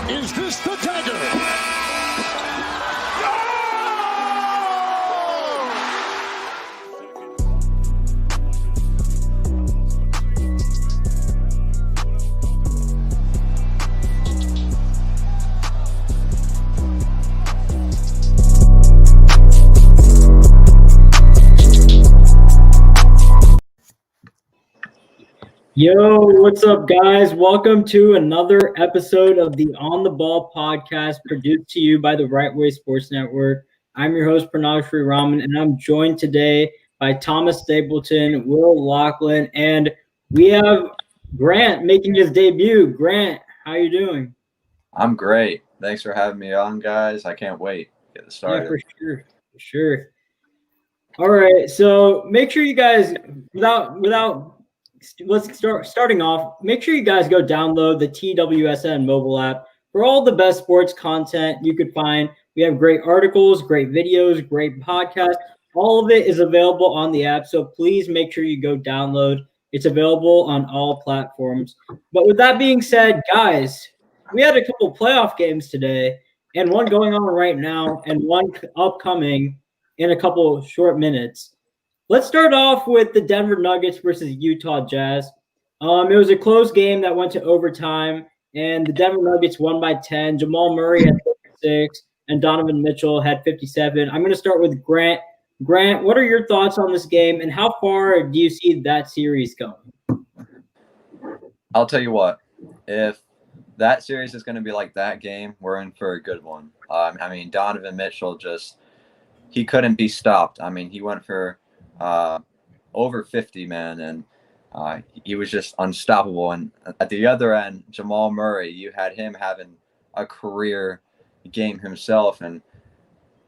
Is this the dagger? Yo, what's up, guys? Welcome to another episode of the On the Ball podcast, produced to you by the Right Way Sports Network. I'm your host, Pranav Sri Raman, and I'm joined today by Thomas Stapleton, Will Lachlan, and we have Grant making his debut. Grant, how you doing? I'm great. Thanks for having me on, guys. I can't wait to get this started. Yeah, for sure. All right, so make sure you guys, let's starting off. Make sure you guys go download the TWSN mobile app for all the best sports content you could find. We have great articles, great videos, great podcasts. All of it is available on the app, so please make sure you go download. It's available on all platforms. But with that being said, guys, we had a couple playoff games today, and one going on right now, and one upcoming in a couple short minutes. Let's start off with the Denver Nuggets versus Utah Jazz. It was a close game that went to overtime, and the Denver Nuggets won by 10. Jamal Murray had 56, and Donovan Mitchell had 57. I'm going to start with Grant. Grant, what are your thoughts on this game, and how far do you see that series going? I'll tell you what, if that series is going to be like that game, we're in for a good one. Donovan Mitchell he couldn't be stopped. I mean, he went for over 50, man, and he was just unstoppable. And at the other end, Jamal Murray, you had him having a career game himself. And,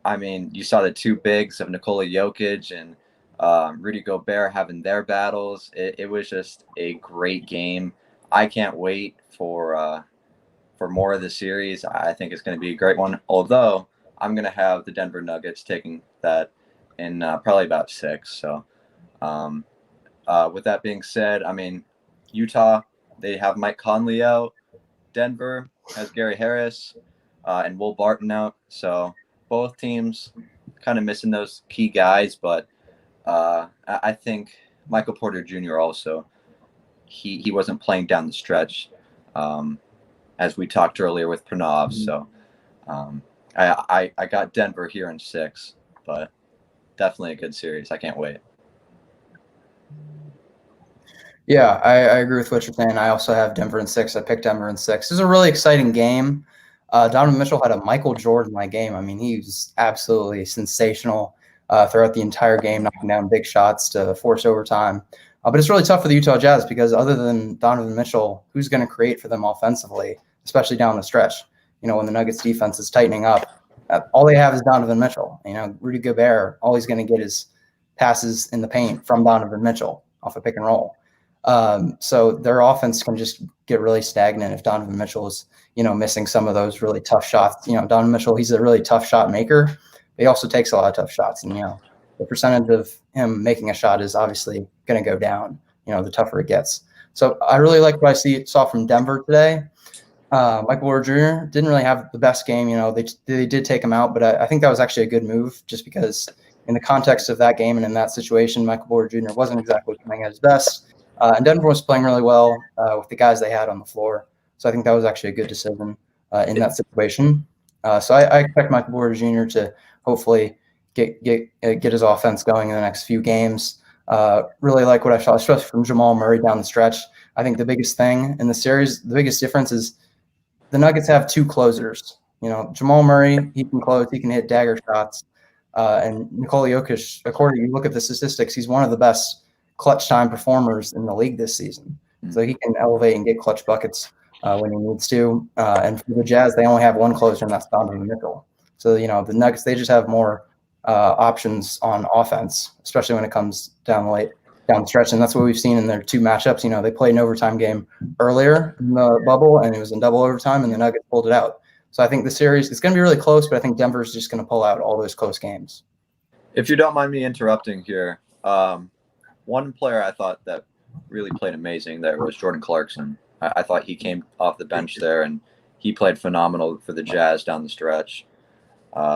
I mean, you saw the two bigs of Nikola Jokic and Rudy Gobert having their battles. It was just a great game. I can't wait for more of the series. I think it's going to be a great one, although I'm going to have the Denver Nuggets taking that in probably about 6. So with that being said, I mean, Utah, they have Mike Conley out. Denver has Gary Harris and Will Barton out. So both teams kind of missing those key guys. But I think Michael Porter Jr. also, he wasn't playing down the stretch as we talked earlier with Pranav. So I got Denver here in 6, but definitely a good series. I can't wait. Yeah, I agree with what you're saying. I also have Denver in 6. I picked Denver in 6. This is a really exciting game. Donovan Mitchell had a Michael Jordan-like game. I mean, he was absolutely sensational throughout the entire game, knocking down big shots to force overtime. But it's really tough for the Utah Jazz because other than Donovan Mitchell, who's going to create for them offensively, especially down the stretch? You know, when the Nuggets defense is tightening up, all they have is Donovan Mitchell. You know, Rudy Gobert, all he's going to get is passes in the paint from Donovan Mitchell off a pick and roll. So their offense can just get really stagnant if Donovan Mitchell is, missing some of those really tough shots. You know, Donovan Mitchell, he's a really tough shot maker. But he also takes a lot of tough shots. And, the percentage of him making a shot is obviously going to go down, the tougher it gets. So I really like what I saw from Denver today. Michael Porter Jr. didn't really have the best game. They did take him out, but I think that was actually a good move just because in the context of that game and in that situation, Michael Porter Jr. wasn't exactly playing at his best. And Denver was playing really well with the guys they had on the floor. So I think that was actually a good decision in that situation. So I expect Michael Porter Jr. to hopefully get his offense going in the next few games. Really like what I saw, especially from Jamal Murray down the stretch. I think the biggest thing in the series, the biggest difference is the Nuggets have 2 closers. Jamal Murray, he can close, he can hit dagger shots. And Nikola Jokic, according to you look at the statistics, he's one of the best clutch time performers in the league this season. So he can elevate and get clutch buckets when he needs to. And for the Jazz, they only have 1 closer, and that's Donovan Mitchell. So, the Nuggets, they just have more options on offense, especially when it comes down the stretch. And that's what we've seen in their 2 matchups. They played an overtime game earlier in the bubble, and it was in double overtime, and the Nuggets pulled it out. So I think the series is going to be really close, but I think Denver's just going to pull out all those close games. If you don't mind me interrupting here, one player I thought that really played amazing there was Jordan Clarkson. I thought he came off the bench there, and he played phenomenal for the Jazz down the stretch.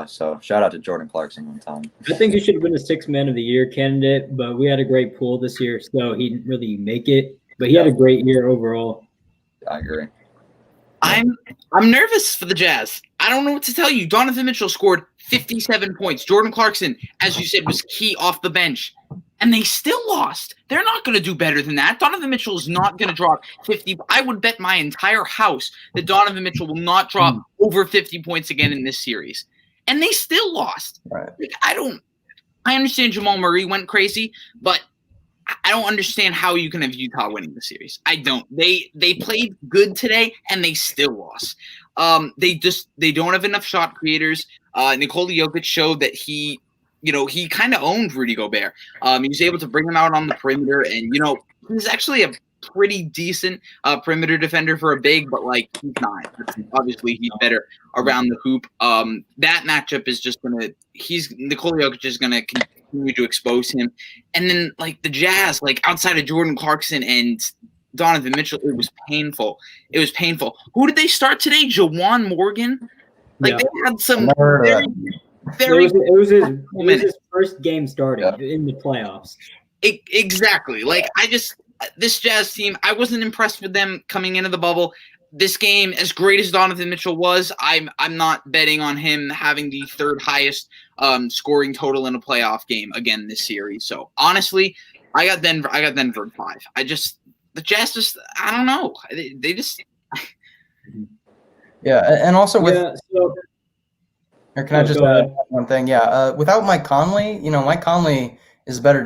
So shout out to Jordan Clarkson one time. I think he should have been a Sixth Man of the Year candidate, but we had a great pool this year, so he didn't really make it. But he had a great year overall. I agree. I'm nervous for the Jazz. I don't know what to tell you. Donovan Mitchell scored 57 points. Jordan Clarkson, as you said, was key off the bench. And they still lost. They're not going to do better than that. Donovan Mitchell is not going to drop 50. I would bet my entire house that Donovan Mitchell will not drop over 50 points again in this series. And they still lost. Right. Like, I understand Jamal Murray went crazy, but I don't understand how you can have Utah winning the series. I don't. They played good today, and they still lost. They don't have enough shot creators. Nikola Jokic showed that he kind of owned Rudy Gobert. He was able to bring him out on the perimeter, and he's actually a pretty decent perimeter defender for a big, but like he's not. Obviously, he's better around the hoop. That matchup is just Nikola Jokic is gonna continue to expose him, and then like the Jazz, like outside of Jordan Clarkson and Donovan Mitchell, it was painful. It was painful. Who did they start today? Jawan Morgan. Like they had some very. It was his first game starting in the playoffs. Exactly. Like this Jazz team, I wasn't impressed with them coming into the bubble. This game, as great as Donovan Mitchell was, I'm not betting on him having the third highest scoring total in a playoff game again this series. So honestly, I got Denver at 5. The Jazz just, I don't know. They just. Yeah, and also with. Yeah, so, or can I just add one thing? Yeah, without Mike Conley, Mike Conley is a better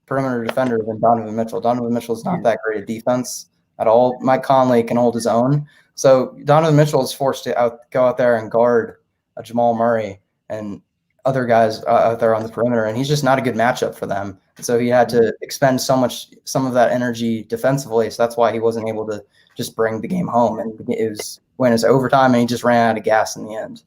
perimeter defender than Donovan Mitchell. Donovan Mitchell's not that great at defense at all. Mike Conley can hold his own. So Donovan Mitchell is forced to go out there and guard Jamal Murray and other guys out there on the perimeter, and he's just not a good matchup for them. So he had to expend some of that energy defensively. So that's why he wasn't able to just bring the game home. And it was when it's overtime, and he just ran out of gas in the end.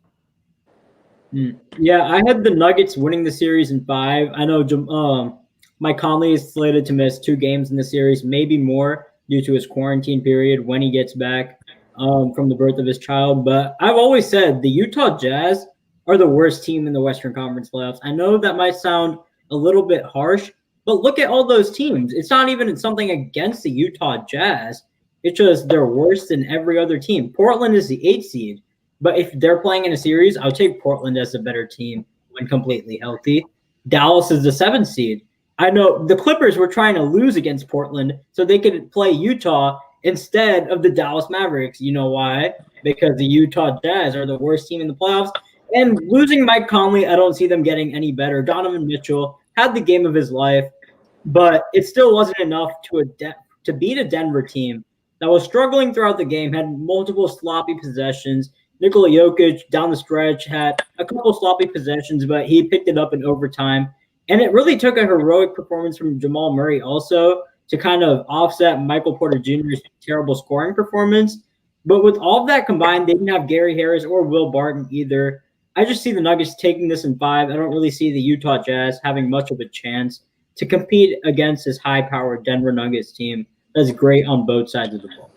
Yeah, I had the Nuggets winning the series in 5. I know Mike Conley is slated to miss 2 games in the series, maybe more due to his quarantine period when he gets back from the birth of his child. But I've always said the Utah Jazz are the worst team in the Western Conference playoffs. I know that might sound a little bit harsh, but look at all those teams. It's not even something against the Utah Jazz. It's just they're worse than every other team. Portland is the 8th seed. But if they're playing in a series, I'll take Portland as a better team when completely healthy. Dallas is the 7th seed. I know the Clippers were trying to lose against Portland so they could play Utah instead of the Dallas Mavericks. You know why? Because the Utah Jazz are the worst team in the playoffs. And losing Mike Conley, I don't see them getting any better. Donovan Mitchell had the game of his life, but it still wasn't enough to beat a Denver team that was struggling throughout the game, had multiple sloppy possessions. Nikola Jokic down the stretch had a couple sloppy possessions, but he picked it up in overtime. And it really took a heroic performance from Jamal Murray also to kind of offset Michael Porter Jr.'s terrible scoring performance. But with all of that combined, they didn't have Gary Harris or Will Barton either. I just see the Nuggets taking this in 5. I don't really see the Utah Jazz having much of a chance to compete against this high-powered Denver Nuggets team that's great on both sides of the ball.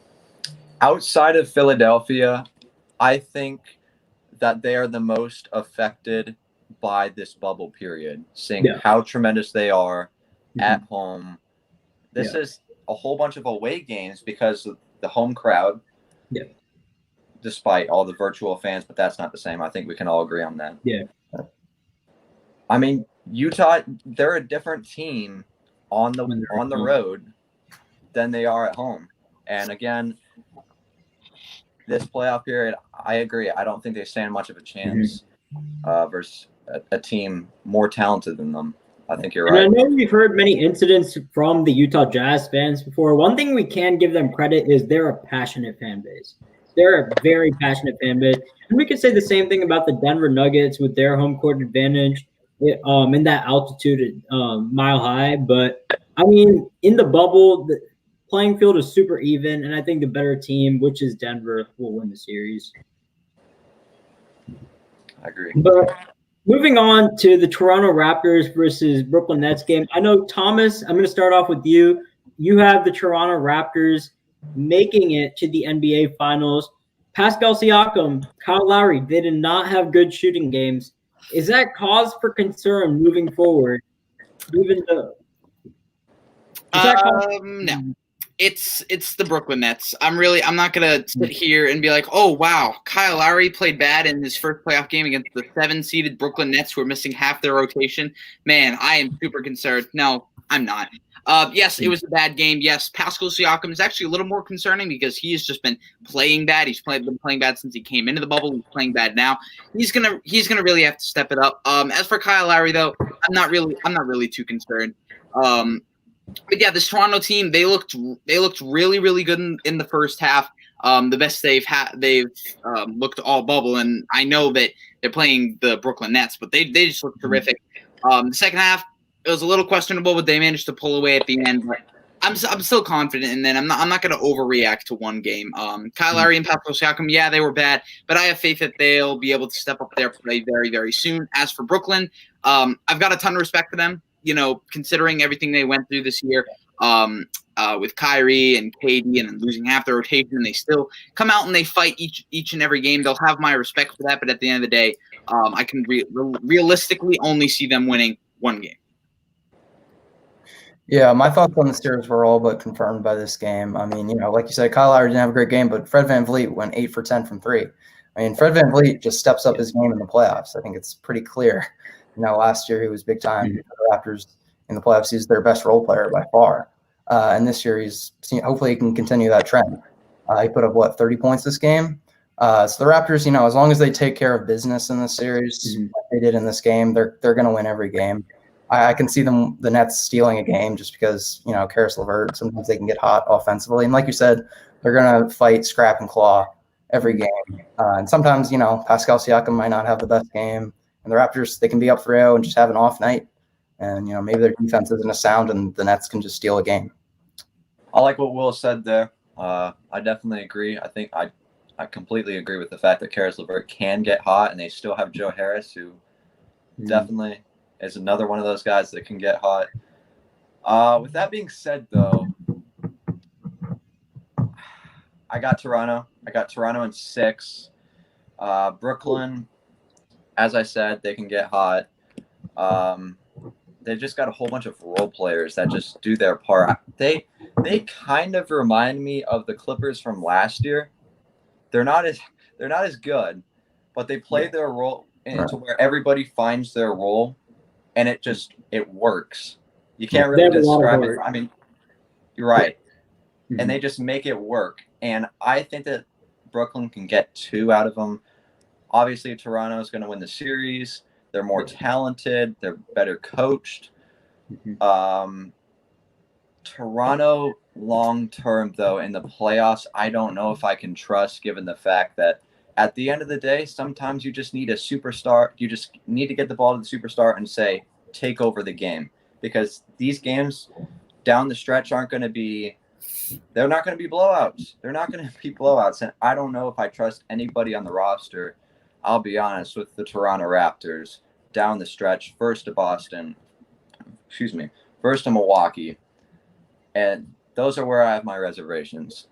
Outside of Philadelphia, I think that they are the most affected by this bubble period, seeing how tremendous they are at home. This is a whole bunch of away games because of the home crowd, despite all the virtual fans, but that's not the same. I think we can all agree on that. Yeah. I mean, Utah, they're a different team on the road than they are at home. And again, this playoff period, I agree. I don't think they stand much of a chance versus a team more talented than them. I think you're right. And I know we've heard many incidents from the Utah Jazz fans before. One thing we can give them credit is they're a passionate fan base. They're a very passionate fan base. And we could say the same thing about the Denver Nuggets with their home court advantage in that altitude mile high. But, I mean, in the bubble, the playing field is super even, and I think the better team, which is Denver, will win the series. I agree. But moving on to the Toronto Raptors versus Brooklyn Nets game. I know, Thomas, I'm going to start off with you. You have the Toronto Raptors making it to the NBA Finals. Pascal Siakam, Kyle Lowry, they did not have good shooting games. Is that cause for concern moving forward? Even though no. It's the Brooklyn Nets. I'm not gonna sit here and be like, oh wow, Kyle Lowry played bad in his first playoff game against the 7-seeded Brooklyn Nets who are missing half their rotation. Man, I am super concerned. No, I'm not. Yes, it was a bad game. Yes, Pascal Siakam is actually a little more concerning because he has just been playing bad. Been playing bad since he came into the bubble. He's playing bad now. He's gonna really have to step it up. As for Kyle Lowry though, I'm not really too concerned. But yeah, this Toronto team, they looked really, really good in the first half. The best they've looked all bubble, and I know that they're playing the Brooklyn Nets, but they just looked terrific. The second half, it was a little questionable, but they managed to pull away at the end. But I'm still confident in that. I'm not going to overreact to one game. Kyle Lowry and Pascal Siakam, yeah, they were bad, but I have faith that they'll be able to step up their play very, very soon. As for Brooklyn, I've got a ton of respect for them. You know, considering everything they went through this year with Kyrie and KD and losing half their rotation, and they still come out and they fight each and every game. They'll have my respect for that, but at the end of the day, I can realistically only see them winning one game. Yeah, my thoughts on the series were all but confirmed by this game. I mean, like you said, Kyle Lowry didn't have a great game, but Fred VanVleet went 8 for 10 from 3. I mean, Fred VanVleet just steps up his game in the playoffs. I think it's pretty clear. Last year he was big time for the Raptors in the playoffs. He's their best role player by far. And this year hopefully he can continue that trend. He put up 30 points this game. So the Raptors, as long as they take care of business in this series, like they did in this game, they're going to win every game. I can see the Nets stealing a game just because Karis LeVert, sometimes they can get hot offensively, and like you said, they're going to fight, scrap, and claw every game. And sometimes Pascal Siakam might not have the best game. And the Raptors, they can be up 3-0 and just have an off night. And, maybe their defense isn't as sound and the Nets can just steal a game. I like what Will said there. I definitely agree. I think I completely agree with the fact that Karis LeVert can get hot, and they still have Joe Harris, who definitely is another one of those guys that can get hot. With that being said, though, I got Toronto. I got Toronto in 6. Brooklyn, as I said, they can get hot. They just got a whole bunch of role players that just do their part. They kind of remind me of the Clippers from last year. They're not as good, but they play their role into where everybody finds their role, and it works. You can't really describe it. I mean, you're right. And they just make it work. And I think that Brooklyn can get 2 out of them. Obviously, Toronto is going to win the series. They're more talented. They're better coached. Toronto long-term, though, in the playoffs, I don't know if I can trust, given the fact that at the end of the day, sometimes you just need a superstar. You just need to get the ball to the superstar and say, take over the game. Because these games down the stretch they're not going to be blowouts. They're not going to be blowouts. And I don't know if I trust anybody on the roster, I'll be honest, with the Toronto Raptors down the stretch, first to Milwaukee. And those are where I have my reservations.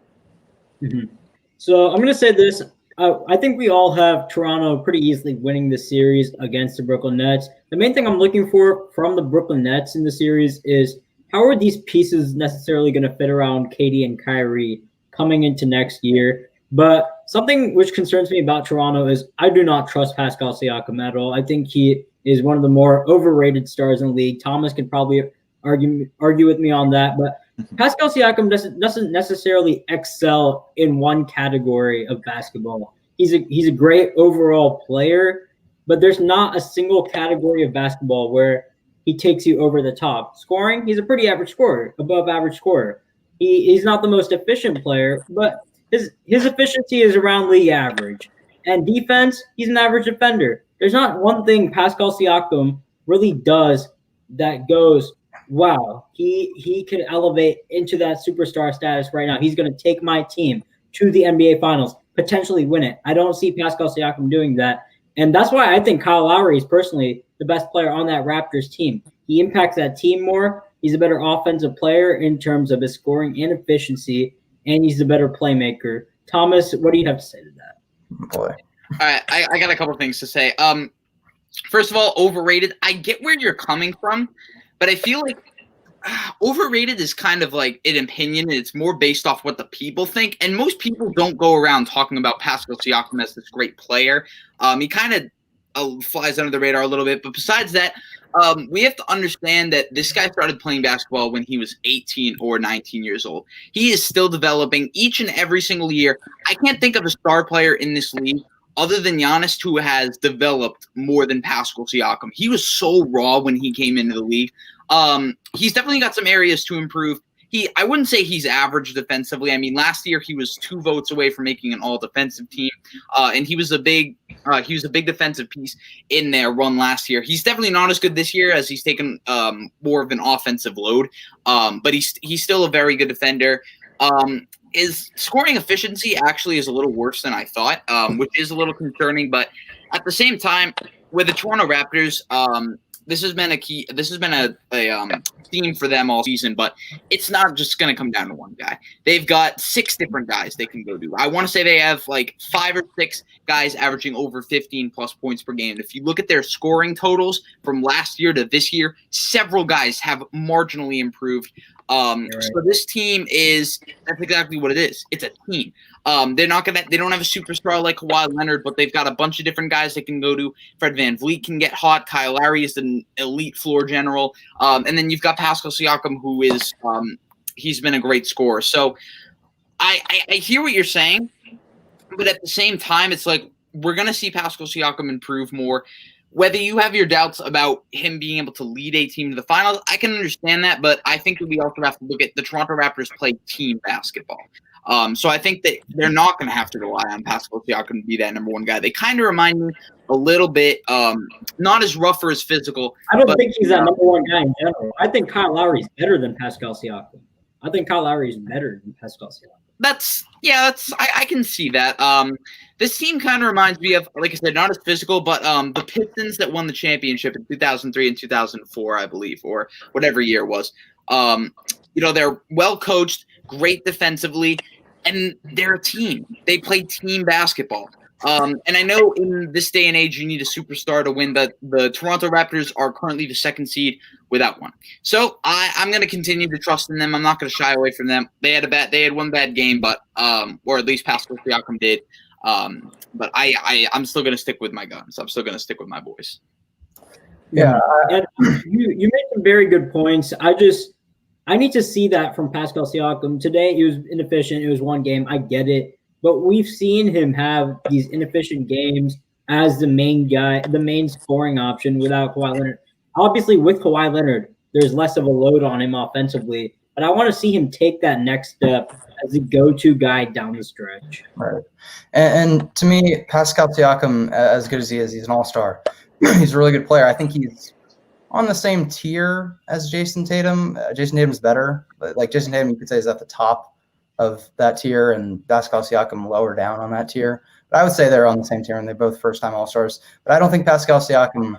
So I'm going to say this. I think we all have Toronto pretty easily winning the series against the Brooklyn Nets. The main thing I'm looking for from the Brooklyn Nets in the series is how are these pieces necessarily going to fit around KD and Kyrie coming into next year? But something which concerns me about Toronto is I do not trust Pascal Siakam at all. I think he is one of the more overrated stars in the league. Thomas could probably argue with me on that, but Pascal Siakam doesn't necessarily excel in one category of basketball. He's a great overall player, but there's not a single category of basketball where he takes you over the top. Scoring, he's a pretty average scorer, above average scorer. He's not the most efficient player, but his efficiency is around league average. And defense, he's an average defender. There's not one thing Pascal Siakam really does that goes, wow, he could elevate into that superstar status right now. He's going to take my team to the NBA Finals, potentially win it. I don't see Pascal Siakam doing that. And that's why I think Kyle Lowry is personally the best player on that Raptors team. He impacts that team more. He's a better offensive player in terms of his scoring and efficiency, and he's a better playmaker. Thomas, what do you have to say to that? Boy. All right, I got a couple things to say. First of all, overrated. I get where you're coming from, but I feel like overrated is kind of like an opinion. It's more based off what the people think, and most people don't go around talking about Pascal Siakam as this great player. He kind of flies under the radar a little bit, but besides that, we have to understand that this guy started playing basketball when he was 18 or 19 years old. He is still developing each and every single year. I can't think of a star player in this league other than Giannis who has developed more than Pascal Siakam. He was so raw when he came into the league. He's definitely got some areas to improve. I wouldn't say he's average defensively. I mean, last year he was 2 votes away from making an all-defensive team, and he was a big defensive piece in their run last year. He's definitely not as good this year as he's taken more of an offensive load, but he's still a very good defender. His scoring efficiency actually is a little worse than I thought, which is a little concerning. But at the same time, with the Toronto Raptors, this has been a theme for them all season, but it's not just going to come down to one guy. They've got 6 different guys they can go to. I want to say they have like 5 or 6 guys averaging over 15 plus points per game. If you look at their scoring totals from last year to this year, several guys have marginally improved. So this team that's exactly what it is. It's a team. They don't have a superstar like Kawhi Leonard, but they've got a bunch of different guys they can go to. Fred VanVleet can get hot. Kyle Lowry is an elite floor general. And then you've got Pascal Siakam, who is he's been a great scorer. So I hear what you're saying, but at the same time, it's like we're going to see Pascal Siakam improve more. Whether you have your doubts about him being able to lead a team to the finals, I can understand that, but I think that we also have to look at the Toronto Raptors play team basketball. So I think that they're not going to have to rely on Pascal Siakam to be that number 1 guy. They kind of remind me a little bit, not as rough or as physical. I don't think he's that number 1 guy in general. I think Kyle Lowry is better than Pascal Siakam. I think Kyle Lowry is better than Pascal Siakam. I can see that. This team kind of reminds me of, like I said, not as physical, but the Pistons that won the championship in 2003 and 2004, I believe, or whatever year it was. They're well coached, great defensively, and they're a team. They play team basketball. And I know in this day and age, you need a superstar to win, but the Toronto Raptors are currently the 2nd seed without one. So I'm going to continue to trust in them. I'm not going to shy away from them. They had one bad game, but or at least Pascal Siakam did. But I'm still going to stick with my guns. I'm still going to stick with my boys. Yeah, you made some very good points. I need to see that from Pascal Siakam. Today, he was inefficient. It was 1 game. I get it. But we've seen him have these inefficient games as the main guy, the main scoring option without Kawhi Leonard. Obviously, with Kawhi Leonard, there's less of a load on him offensively. But I want to see him take that next step as the go-to guy down the stretch. Right. And to me, Pascal Siakam, as good as he is, he's an all-star. He's a really good player. I think he's on the same tier as Jason Tatum. Jason Tatum's better. But like Jason Tatum, you could say, is at the top of that tier, and Pascal Siakam lower down on that tier. But I would say they're on the same tier, and they're both first-time All-Stars. But I don't think Pascal Siakam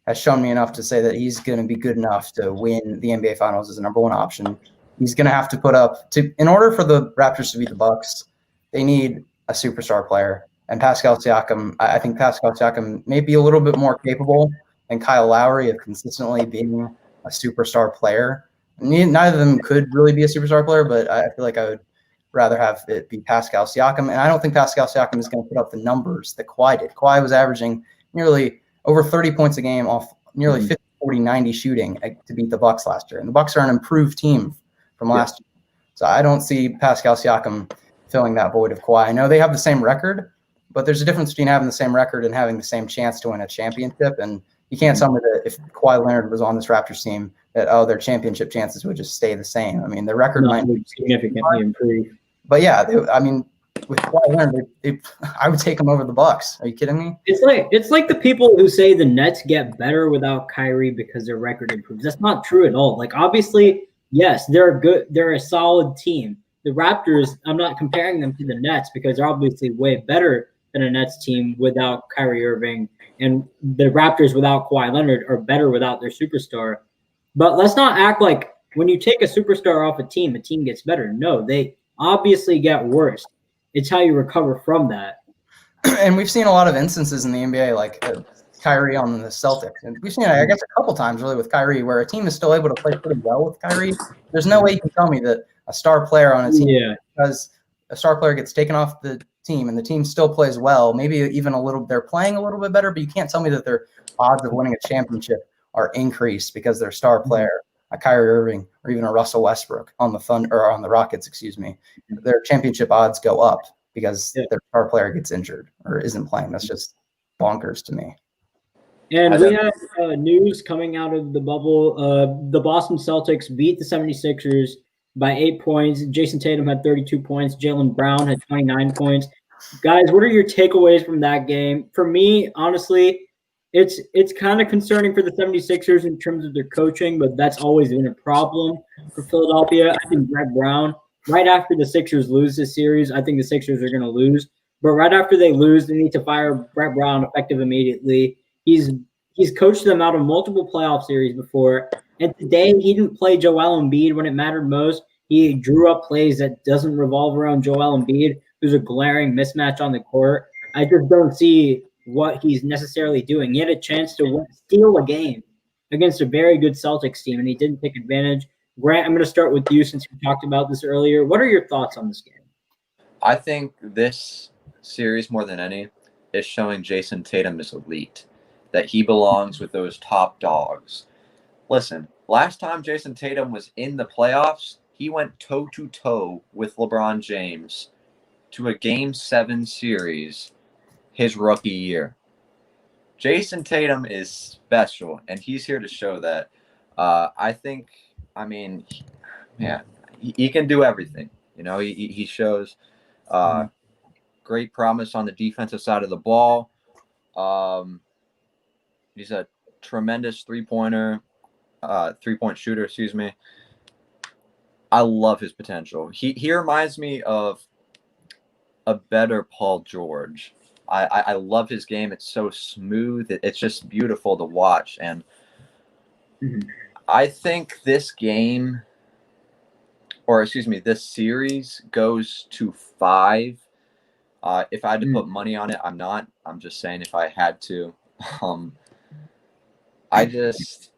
has shown me enough to say that he's going to be good enough to win the NBA Finals as a number 1 option. He's going to have to put up – in order for the Raptors to beat the Bucks, they need a superstar player. And Pascal Siakam, I think Pascal Siakam may be a little bit more capable than Kyle Lowry of consistently being a superstar player. Neither of them could really be a superstar player, but I feel like I would rather have it be Pascal Siakam. And I don't think Pascal Siakam is going to put up the numbers that Kawhi did. Kawhi was averaging nearly over 30 points a game off nearly 50, 40, 90 shooting to beat the Bucks last year. And the Bucks are an improved team from last year. So I don't see Pascal Siakam filling that void of Kawhi. I know they have the same record, but there's a difference between having the same record and having the same chance to win a championship. And you can't tell me that if Kawhi Leonard was on this Raptors team, that their championship chances would just stay the same. I mean, the record might significantly improve. But yeah, with Kawhi Leonard, I would take them over the Bucks. Are you kidding me? It's like the people who say the Nets get better without Kyrie because their record improves. That's not true at all. Like, obviously, yes, they're a solid team. The Raptors, I'm not comparing them to the Nets because they're obviously way better than a Nets team without Kyrie Irving, and the Raptors without Kawhi Leonard are better without their superstar. But let's not act like when you take a superstar off a team gets better. No, they obviously get worse. It's how you recover from that. And we've seen a lot of instances in the NBA, like Kyrie on the Celtics. And we've seen it, I guess, a couple times really with Kyrie, where a team is still able to play pretty well with Kyrie. There's no way you can tell me that a star player on a team, because a star player gets taken off the team and the team still plays well, maybe even they're playing a little bit better, but you can't tell me that their odds of winning a championship are increased because their star player, a Kyrie Irving or even a Russell Westbrook on the Thunder or on the Rockets, their championship odds go up because their star player gets injured or isn't playing. That's just bonkers to me. And we have news coming out of the bubble. The Boston Celtics beat the 76ers by 8 points. Jason Tatum had 32 points. Jaylen Brown had 29 points. Guys, what are your takeaways from that game? For me, honestly, it's kind of concerning for the 76ers in terms of their coaching, but that's always been a problem for Philadelphia. I think Brett Brown, right after the Sixers lose this series, I think the Sixers are going to lose. But right after they lose, they need to fire Brett Brown effective immediately. He's coached them out of multiple playoff series before, and today he didn't play Joel Embiid when it mattered most. He drew up plays that doesn't revolve around Joel Embiid, who's a glaring mismatch on the court. I just don't see what he's necessarily doing. He had a chance to steal a game against a very good Celtics team, and he didn't take advantage. Grant, I'm going to start with you since we talked about this earlier. What are your thoughts on this game? I think this series, more than any, is showing Jason Tatum is elite, that he belongs with those top dogs. Listen, last time Jason Tatum was in the playoffs, he went toe-to-toe with LeBron James to a Game 7 series his rookie year. Jason Tatum is special, and he's here to show that. He can do everything. You know, he shows great promise on the defensive side of the ball. He's a tremendous three-point shooter, I love his potential. He reminds me of a better Paul George. I love his game. It's so smooth. It's just beautiful to watch. And I think this series goes to 5. If I had to put money on it, I'm not. I'm just saying if I had to. I just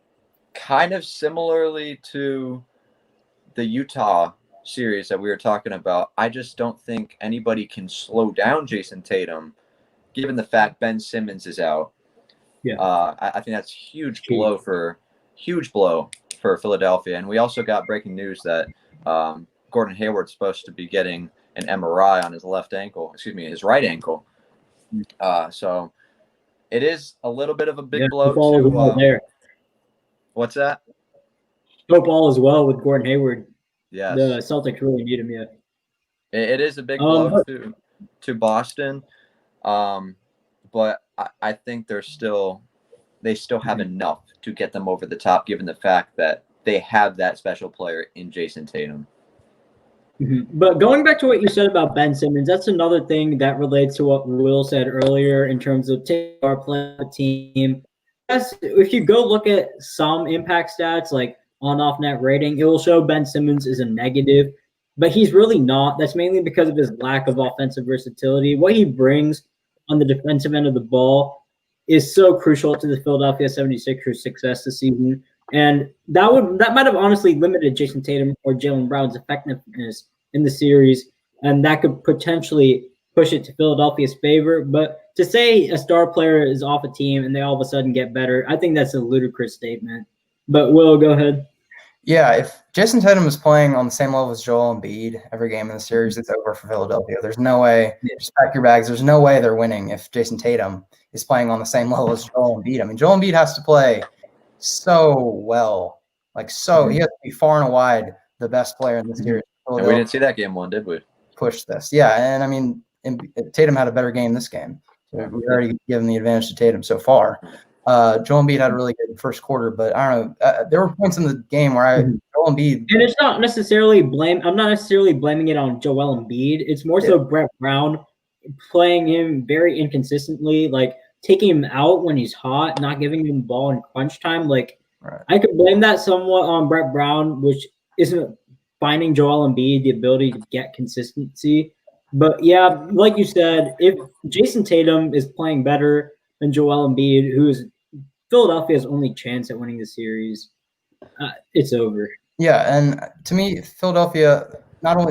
kind of similarly to the Utah series that we were talking about, I just don't think anybody can slow down Jason Tatum, given the fact Ben Simmons is out. Yeah, I think that's huge blow for Philadelphia. And we also got breaking news that Gordon Hayward's supposed to be getting an MRI on his his right ankle. So it is a little bit of a big blow to what's that? Football as well with Gordon Hayward. Yes. The Celtics really need him yet. It is a big blow to Boston. But I think they still have enough to get them over the top, given the fact that they have that special player in Jason Tatum. But going back to what you said about Ben Simmons, that's another thing that relates to what Will said earlier in terms of taking our play team. If you go look at some impact stats like on-off net rating, it will show Ben Simmons is a negative, but he's really not. That's mainly because of his lack of offensive versatility. What he brings on the defensive end of the ball is so crucial to the Philadelphia 76ers success this season. And that might have honestly limited Jason Tatum or Jaylen Brown's effectiveness in the series, and that could potentially push it to Philadelphia's favor. But to say a star player is off a team and they all of a sudden get better, I think that's a ludicrous statement. But Will, go ahead. Yeah, if Jason Tatum is playing on the same level as Joel Embiid every game in the series, it's over for Philadelphia. There's no way. Just pack your bags. There's no way they're winning if Jason Tatum is playing on the same level as Joel Embiid. I mean, Joel Embiid has to play so well. He has to be far and wide the best player in the series. And we didn't see that game 1, did we? Push this. Yeah, and I mean, Tatum had a better game this game. So we've already given the advantage to Tatum so far. Joel Embiid had a really good first quarter, but I don't know. There were points in the game where Joel Embiid. And it's not necessarily I'm not necessarily blaming it on Joel Embiid. It's more so Brett Brown playing him very inconsistently, like taking him out when he's hot, not giving him the ball in crunch time. I could blame that somewhat on Brett Brown, which isn't finding Joel Embiid the ability to get consistency. But yeah, like you said, if Jason Tatum is playing better than Joel Embiid, who is Philadelphia's only chance at winning the series, it's over. Yeah, and to me, Philadelphia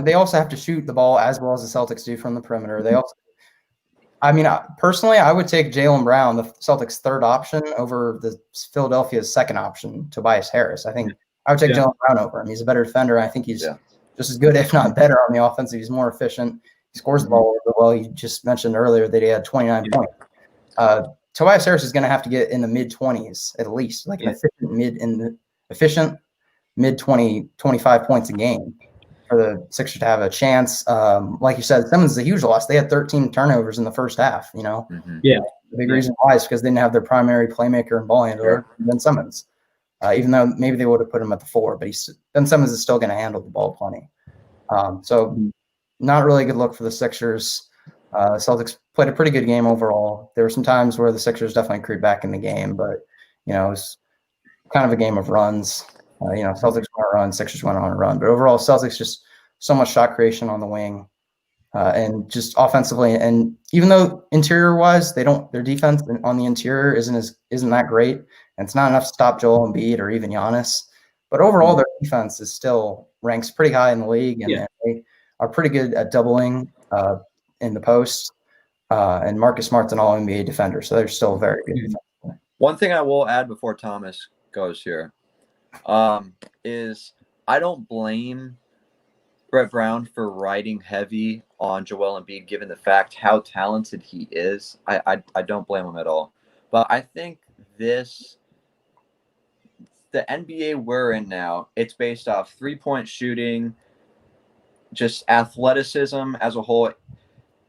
they also have to shoot the ball as well as the Celtics do from the perimeter. They also, personally, I would take Jaylen Brown, the Celtics' third option, over the Philadelphia's second option, Tobias Harris. I think I would take Jaylen Brown over him. He's a better defender. I think he's just as good, if not better, on the offensive. He's more efficient. He scores the ball well. You just mentioned earlier that he had 29 points. Tobias Harris is going to have to get in the mid-20s at least, like an efficient mid-20, 25 points a game for the Sixers to have a chance. Like you said, Simmons is a huge loss. They had 13 turnovers in the first half, Yeah. The big reason why is because they didn't have their primary playmaker and ball handler, Ben Simmons. Even though maybe they would have put him at the 4, but Ben Simmons is still going to handle the ball plenty. So not really a good look for the Sixers. Celtics played a pretty good game overall. There were some times where the Sixers definitely creeped back in the game, but, it was kind of a game of runs. Celtics went on a run, Sixers went on a run. But overall, Celtics just so much shot creation on the wing and just offensively. And even though interior-wise, their defense on the interior isn't that great, and it's not enough to stop Joel Embiid or even Giannis. But overall, their defense is still ranks pretty high in the league, and they are pretty good at doubling in the post. And Marcus Smart's an all-NBA defender, so they're still very good defensively. One thing I will add before Thomas goes here is I don't blame Brett Brown for riding heavy on Joel Embiid, given the fact how talented he is. I don't blame him at all. But I think the NBA we're in now, it's based off three-point shooting, just athleticism as a whole.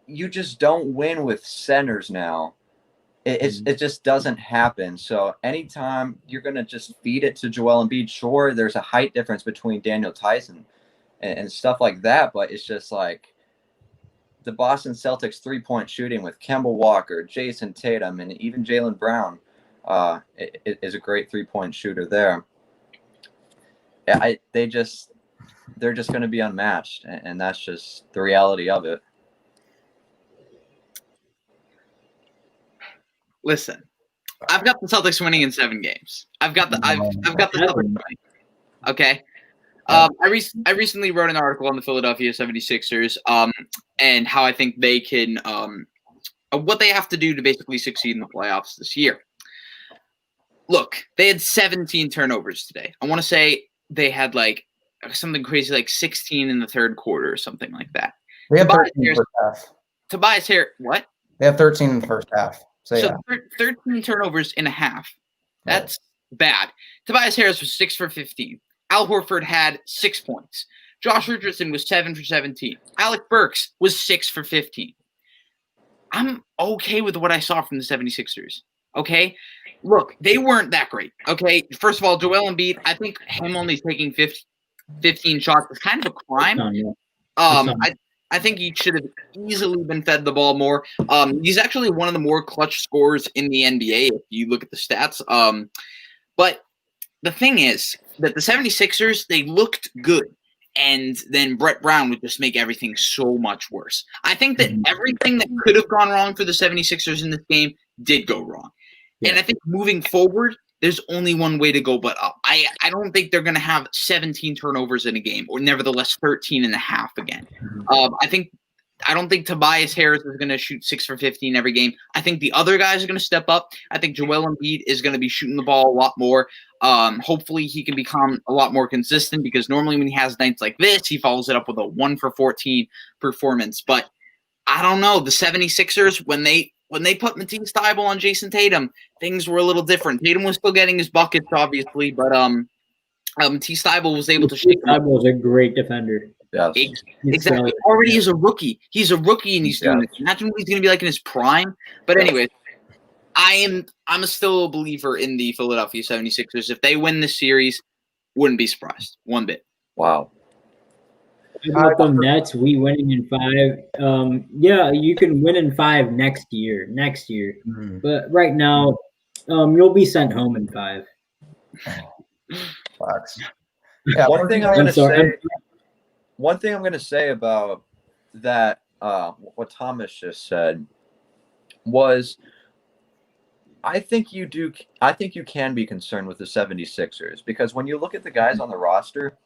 You just don't win with centers now. It just doesn't happen. So anytime you're going to just feed it to Joel Embiid, sure, there's a height difference between Daniel Tyson and stuff like that, but it's just like the Boston Celtics three-point shooting with Kemba Walker, Jason Tatum, and even Jaylen Brown is a great three-point shooter there. They're just going to be unmatched, and that's just the reality of it. Listen, I've got the Celtics winning in 7 games. I've got the Celtics winning. Okay. I recently wrote an article on the Philadelphia 76ers and how I think they can what they have to do to basically succeed in the playoffs this year. Look, they had 17 turnovers today. I want to say they had like something crazy like 16 in the third quarter or something like that. They have 13 in the first half. Tobias Harris, what? They have 13 in the first half. So 13 turnovers in a half. That's bad. Tobias Harris was 6 for 15. Al Horford had 6 points. Josh Richardson was 7 for 17. Alec Burks was 6 for 15. I'm okay with what I saw from the 76ers. Okay? Look, they weren't that great. Okay? First of all, Joel Embiid, I think him only taking 15 shots is kind of a crime. I think he should have easily been fed the ball more. He's actually one of the more clutch scorers in the NBA if you look at the stats. But the thing is that the 76ers, they looked good. And then Brett Brown would just make everything so much worse. I think that everything that could have gone wrong for the 76ers in this game did go wrong. Yeah. And I think moving forward, there's only one way to go but up. I don't think they're going to have 17 turnovers in a game, or nevertheless 13 and a half again. I don't think Tobias Harris is going to shoot 6 for 15 every game. I think the other guys are going to step up. I think Joel Embiid is going to be shooting the ball a lot more. Hopefully he can become a lot more consistent, because normally when he has nights like this, he follows it up with a 1 for 14 performance. But I don't know. The 76ers, when they put Matisse Thybulle on Jason Tatum, things were a little different. Tatum was still getting his buckets, obviously, but Matisse Thybulle was able to shake him. Thybulle is a great defender. Yes. Exactly. Already is a rookie. He's a rookie, and he's doing this. Imagine what he's going to be like in his prime. But anyway, I'm still a believer in the Philadelphia 76ers. If they win this series, wouldn't be surprised one bit. Wow. About the Nets, we winning in 5. Yeah, you can win in 5 next year. Mm-hmm. But right now, you'll be sent home in 5. Fox. Yeah, one thing I'm going to say about that what Thomas just said was, I think you can be concerned with the 76ers, because when you look at the guys on the roster,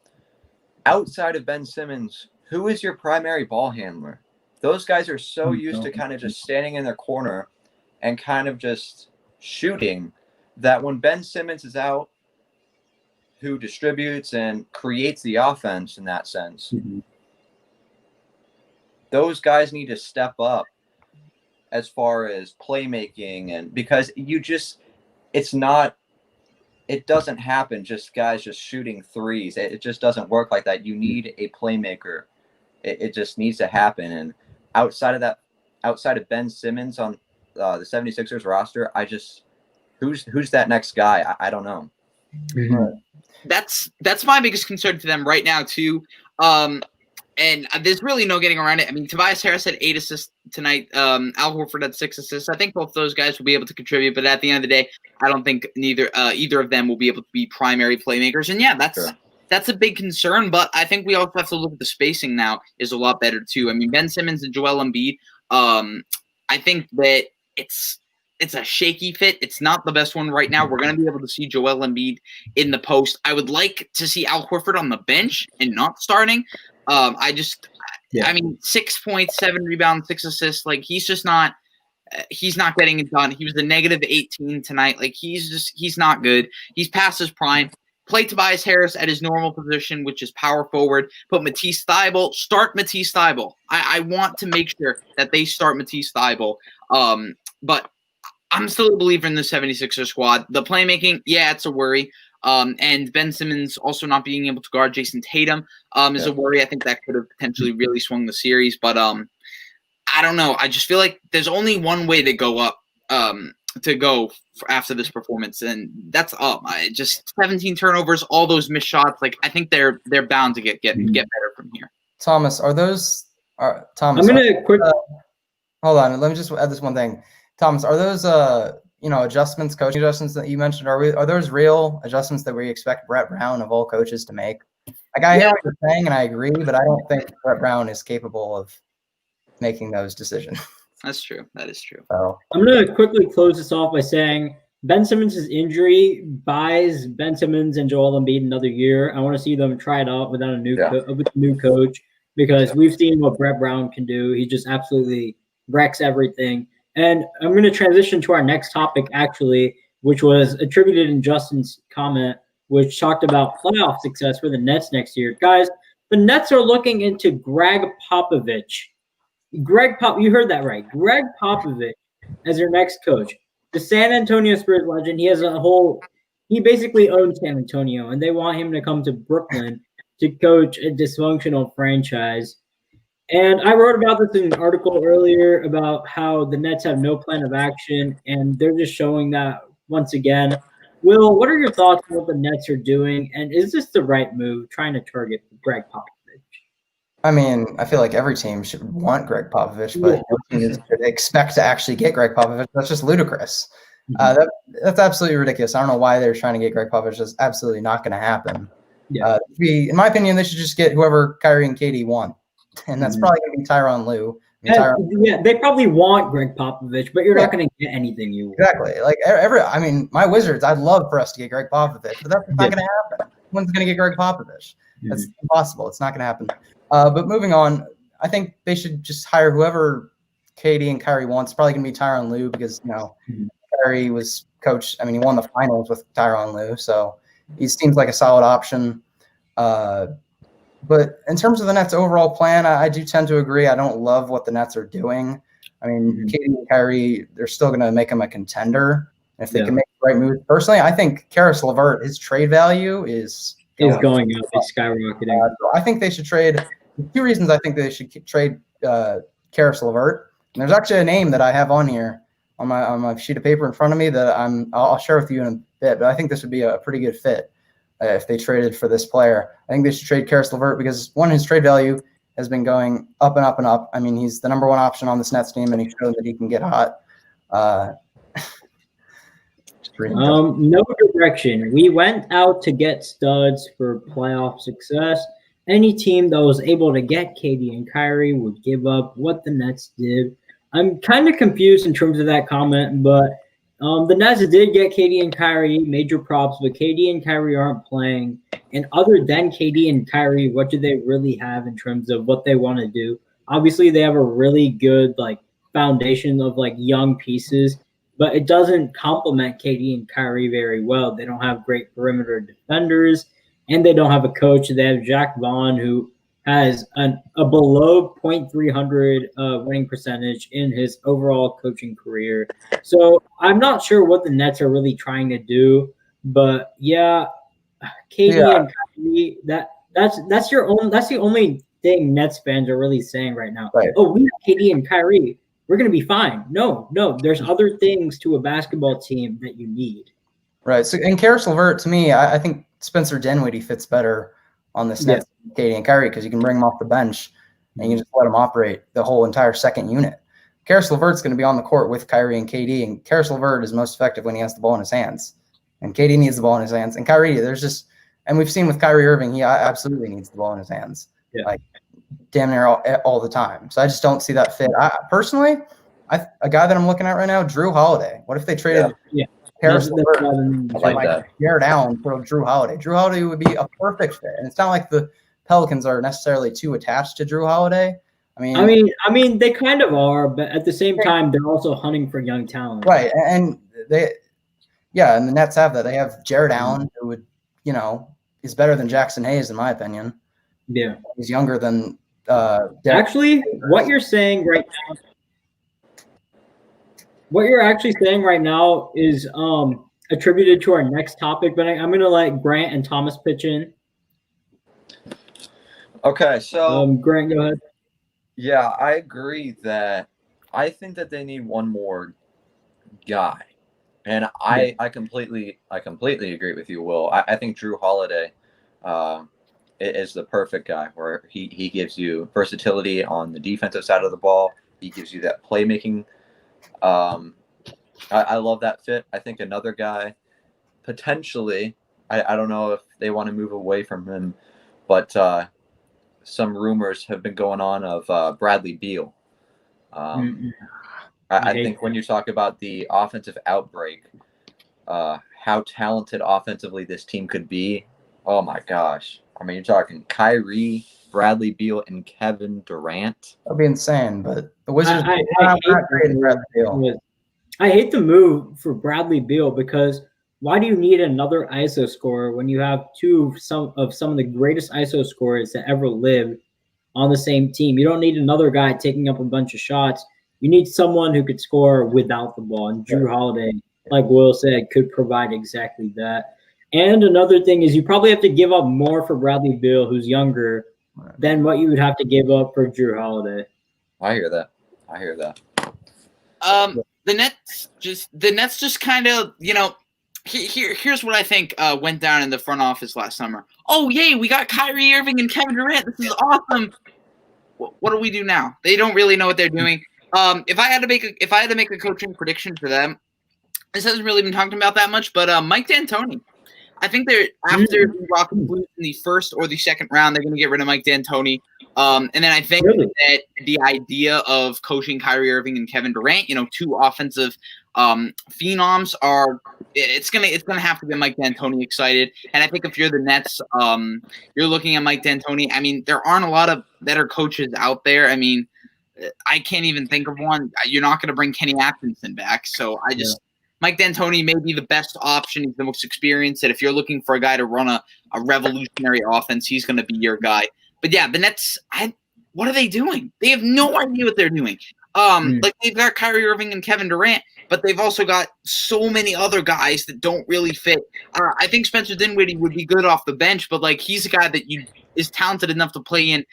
outside of Ben Simmons, who is your primary ball handler? Those guys are so used to kind of just standing in their corner and kind of just shooting that when Ben Simmons is out, who distributes and creates the offense in that sense, those guys need to step up as far as playmaking, and because it doesn't happen just guys just shooting threes. It just doesn't work like that. You need a playmaker. It just needs to happen. And outside of Ben Simmons on the 76ers roster, who's that next guy? I don't know. That's my biggest concern to them right now too. And there's really no getting around it. I mean, Tobias Harris had 8 assists tonight. Al Horford had 6 assists. I think both those guys will be able to contribute, but at the end of the day, I don't think either of them will be able to be primary playmakers. And yeah, that's a big concern. But I think we also have to look at the spacing now is a lot better too. I mean, Ben Simmons and Joel Embiid. I think that it's a shaky fit. It's not the best one right now. We're going to be able to see Joel Embiid in the post. I would like to see Al Horford on the bench and not starting. I mean, 6 points, 7 rebounds, 6 assists. Like, he's not getting it done. He was the negative 18 tonight. Like, he's not good. He's past his prime. Play Tobias Harris at his normal position, which is power forward. Put Matisse Thybulle. Start Matisse Thybulle. I want to make sure that they start Matisse Thybulle. But I'm still a believer in the 76ers squad. The playmaking, yeah, it's a worry. And Ben Simmons also not being able to guard Jason Tatum is a worry. I think that could have potentially really swung the series. But I don't know. I just feel like there's only one way to go up, after this performance, and that's up. 17 turnovers, all those missed shots. Like, I think they're bound to get better from here. Thomas, Thomas? I'm gonna hold on. Let me just add this one thing. Thomas, are those adjustments, coaching adjustments that you mentioned, are those real adjustments that we expect Brett Brown of all coaches to make? Like, I hear what you're saying and I agree, but I don't think Brett Brown is capable of making those decisions. That's true. That is true. So I'm going to quickly close this off by saying Ben Simmons' injury buys Ben Simmons and Joel Embiid another year. I want to see them try it out without with a new coach, because we've seen what Brett Brown can do. He just absolutely wrecks everything. And I'm going to transition to our next topic, actually, which was attributed in Justin's comment, which talked about playoff success for the Nets next year. Guys, the Nets are looking into Greg Popovich. You heard that right. Greg Popovich as their next coach. The San Antonio Spurs legend. He basically owns San Antonio, and they want him to come to Brooklyn to coach a dysfunctional franchise. And I wrote about this in an article earlier about how the Nets have no plan of action, and they're just showing that once again. Will, what are your thoughts on what the Nets are doing, and is this the right move, trying to target Greg Popovich? I mean, I feel like every team should want Greg Popovich, but they expect to actually get Greg Popovich. That's just ludicrous. That's absolutely ridiculous. I don't know why they're trying to get Greg Popovich. That's absolutely not going to happen. In my opinion, they should just get whoever Kyrie and KD want. And that's probably going to be Tyronn Lue. They probably want Greg Popovich, but you're not going to get anything you want. Exactly. Like my Wizards, I'd love for us to get Greg Popovich, but that's not going to happen. One's going to get Greg Popovich. That's impossible. It's not going to happen. But moving on, I think they should just hire whoever KD and Kyrie wants. It's probably going to be Tyronn Lue, because Kyrie was coach. I mean, he won the finals with Tyronn Lue, so he seems like a solid option. But in terms of the Nets' overall plan, I do tend to agree. I don't love what the Nets are doing. I mean, KD and Kyrie, they're still going to make them a contender if they can make the right moves. Personally, I think Karis LeVert, his trade value is going up. It's skyrocketing. I think they should trade. Two reasons I think they should trade Karis LeVert. And there's actually a name that I have on here on my sheet of paper in front of me that I'll share with you in a bit. But I think this would be a pretty good fit. If they traded for this player, I think they should trade Karis LeVert, because his trade value has been going up and up and up. I mean, he's the number one option on this Nets team, and he's shown that he can get hot. No direction. We went out to get studs for playoff success, any team that was able to get KD and Kyrie would give up what the Nets did. I'm kind of confused in terms of that comment, but the Nets did get KD and Kyrie, major props, but KD and Kyrie aren't playing. And other than KD and Kyrie, what do they really have in terms of what they want to do? Obviously, they have a really good foundation of young pieces, but it doesn't complement KD and Kyrie very well. They don't have great perimeter defenders, and they don't have a coach. They have Jack Vaughn, who has a below .300 winning percentage in his overall coaching career. So I'm not sure what the Nets are really trying to do, but yeah, KD and Kyrie, that's the only thing Nets fans are really saying right now. Right. Oh, we have KD and Kyrie, we're gonna be fine. No, there's other things to a basketball team that you need. Right. So, and Karis LeVert, to me, I think Spencer Dinwiddie fits better on this Nets, KD and Kyrie, because you can bring him off the bench and you can just let him operate the whole entire second unit. Karis LeVert's going to be on the court with Kyrie and KD, and Karis LeVert is most effective when he has the ball in his hands. And KD needs the ball in his hands. And Kyrie, and we've seen with Kyrie Irving, he absolutely needs the ball in his hands. Yeah. Like damn near all the time. So I just don't see that fit. Personally, a guy that I'm looking at right now, Drew Holiday. What if they traded Karis LeVert, I like that. Jared Allen for Drew Holiday? Drew Holiday would be a perfect fit. And it's not like the Pelicans are necessarily too attached to Drew Holiday. I mean, they kind of are, but at the same time, they're also hunting for young talent. Right. And and the Nets have that. They have Jared Allen, who would, is better than Jackson Hayes, in my opinion. Yeah. He's younger than Actually, what you're saying right now, what you're actually saying right now is attributed to our next topic, but I'm going to let Grant and Thomas pitch in. Okay, so Grant, go ahead. Yeah, I agree that I think that they need one more guy. And I completely agree with you, Will. I think Drew Holiday is the perfect guy, where he gives you versatility on the defensive side of the ball. He gives you that playmaking. I love that fit. I think another guy, potentially, I don't know if they want to move away from him, but some rumors have been going on of Bradley Beal. I think when you talk about the offensive outbreak, how talented offensively this team could be, oh my gosh. I mean, you're talking Kyrie, Bradley Beal, and Kevin Durant. That'd be insane, but the Wizards I hate the move for Bradley Beal, because why do you need another ISO scorer when you have some of the greatest ISO scorers that ever lived on the same team? You don't need another guy taking up a bunch of shots. You need someone who could score without the ball. And Drew Holiday, like Will said, could provide exactly that. And another thing is, you probably have to give up more for Bradley Beal, who's younger, than what you would have to give up for Drew Holiday. I hear that. The Nets just kind of, here's what I think went down in the front office last summer. Oh, yay, we got Kyrie Irving and Kevin Durant. This is awesome. What do we do now? They don't really know what they're doing. If I had to make a coaching prediction for them, this hasn't really been talked about that much, but Mike D'Antoni. I think they're after Rocket Blues in the first or the second round, they're going to get rid of Mike D'Antoni. And then I think that the idea of coaching Kyrie Irving and Kevin Durant, two offensive phenoms, it's gonna have to get Mike D'Antoni excited. And I think if you're the Nets, you're looking at Mike D'Antoni. I mean, there aren't a lot of better coaches out there. I mean, I can't even think of one. You're not going to bring Kenny Atkinson back, so Mike D'Antoni may be the best option. He's the most experienced. And if you're looking for a guy to run a revolutionary offense, he's going to be your guy. But yeah, the Nets, what are they doing? They have no idea what they're doing. They've got Kyrie Irving and Kevin Durant, but they've also got so many other guys that don't really fit. I think Spencer Dinwiddie would be good off the bench, but he's a guy that is talented enough to play in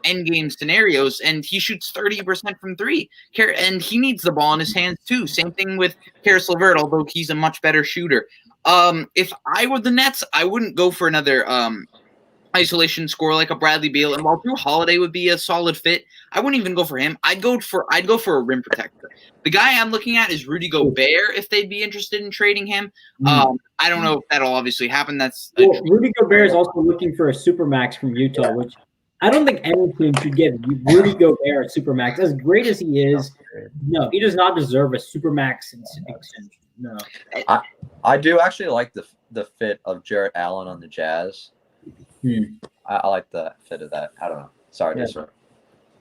end game scenarios, and he shoots 30% from three. And he needs the ball in his hands too. Same thing with Karis LeVert, although he's a much better shooter. If I were the Nets, I wouldn't go for another isolation scorer like a Bradley Beal. And while Drew Holiday would be a solid fit, I wouldn't even go for him. I'd go for a rim protector. The guy I'm looking at is Rudy Gobert. If they'd be interested in trading him, I don't know if that'll obviously happen. Rudy Gobert is also looking for a supermax from Utah, which I don't think any team should give Rudy Gobert a supermax. As great as he is, no, he does not deserve a supermax extension. No, I do actually like the fit of Jarrett Allen on the Jazz. I like the fit of that. I don't know. Sorry to interrupt.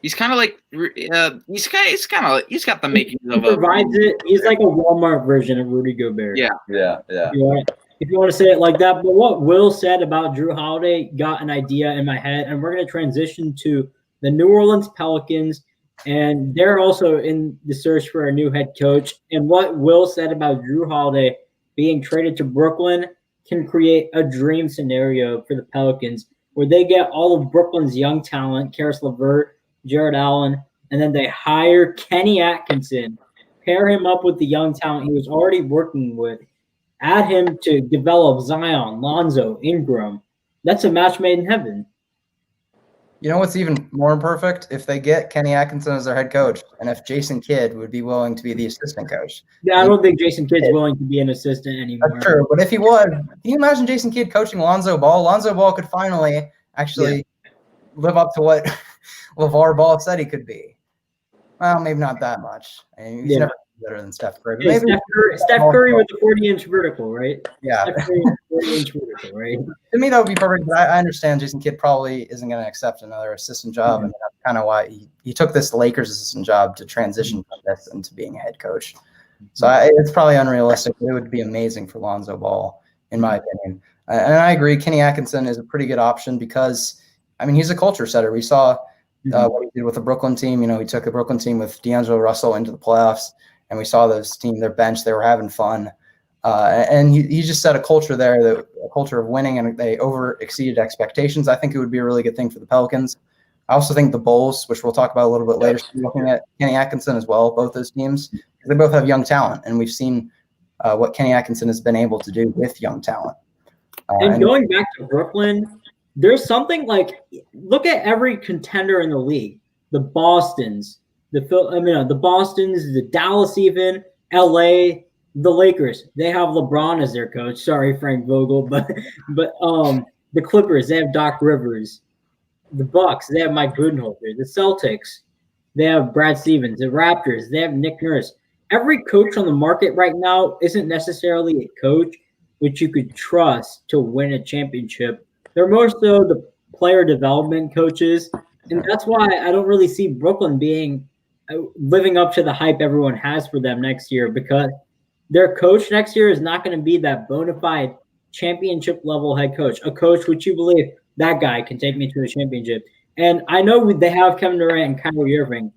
He's kind of like he's got the makings of a. Provides it. He's like a Walmart version of Rudy Gobert. Yeah. If you want to say it like that. But what Will said about Drew Holiday got an idea in my head, and we're going to transition to the New Orleans Pelicans, and they're also in the search for a new head coach. And what Will said about Drew Holiday being traded to Brooklyn can create a dream scenario for the Pelicans, where they get all of Brooklyn's young talent, Karis LeVert, Jarrett Allen, and then they hire Kenny Atkinson, pair him up with the young talent he was already working with, add him to develop Zion, Lonzo, Ingram. That's a match made in heaven. You know what's even more perfect? If they get Kenny Atkinson as their head coach, and if Jason Kidd would be willing to be the assistant coach. Yeah, I don't think Jason Kidd's willing to be an assistant anymore. That's true, but if he was, can you imagine Jason Kidd coaching Lonzo Ball? Lonzo Ball could finally actually live up to what LeVar Ball said he could be. Well, maybe not that much. I mean, he's never better than Steph Curry. Yeah, Steph Curry with the 40-inch vertical, right? Yeah. Steph Curry with the 40-inch vertical, right? To me, that would be perfect, but I understand Jason Kidd probably isn't going to accept another assistant job, and that's kind of why he took this Lakers assistant job to transition from this into being a head coach. So it's probably unrealistic, but it would be amazing for Lonzo Ball, in my opinion. And I agree, Kenny Atkinson is a pretty good option because, I mean, he's a culture setter. We saw what he did with the Brooklyn team. You know, he took the Brooklyn team with D'Angelo Russell into the playoffs, and we saw those team, their bench, they were having fun. And he just set a culture there, a culture of winning, and they exceeded expectations. I think it would be a really good thing for the Pelicans. I also think the Bulls, which we'll talk about a little bit later, looking at Kenny Atkinson as well, both those teams, because they both have young talent, and we've seen what Kenny Atkinson has been able to do with young talent. And going back to Brooklyn, there's something like, look at every contender in the league. The Bostons, the Bostons, the Dallas even, LA, the Lakers. They have LeBron as their coach. Sorry, Frank Vogel, but the Clippers, they have Doc Rivers. The Bucks, they have Mike Budenholzer. The Celtics, they have Brad Stevens. The Raptors, they have Nick Nurse. Every coach on the market right now isn't necessarily a coach which you could trust to win a championship. They're more so the player development coaches, and that's why I don't really see Brooklyn living up to the hype everyone has for them next year, because their coach next year is not going to be that bona fide championship level head coach, a coach which you believe that guy can take me to a championship. And I know they have Kevin Durant and Kyrie Irving,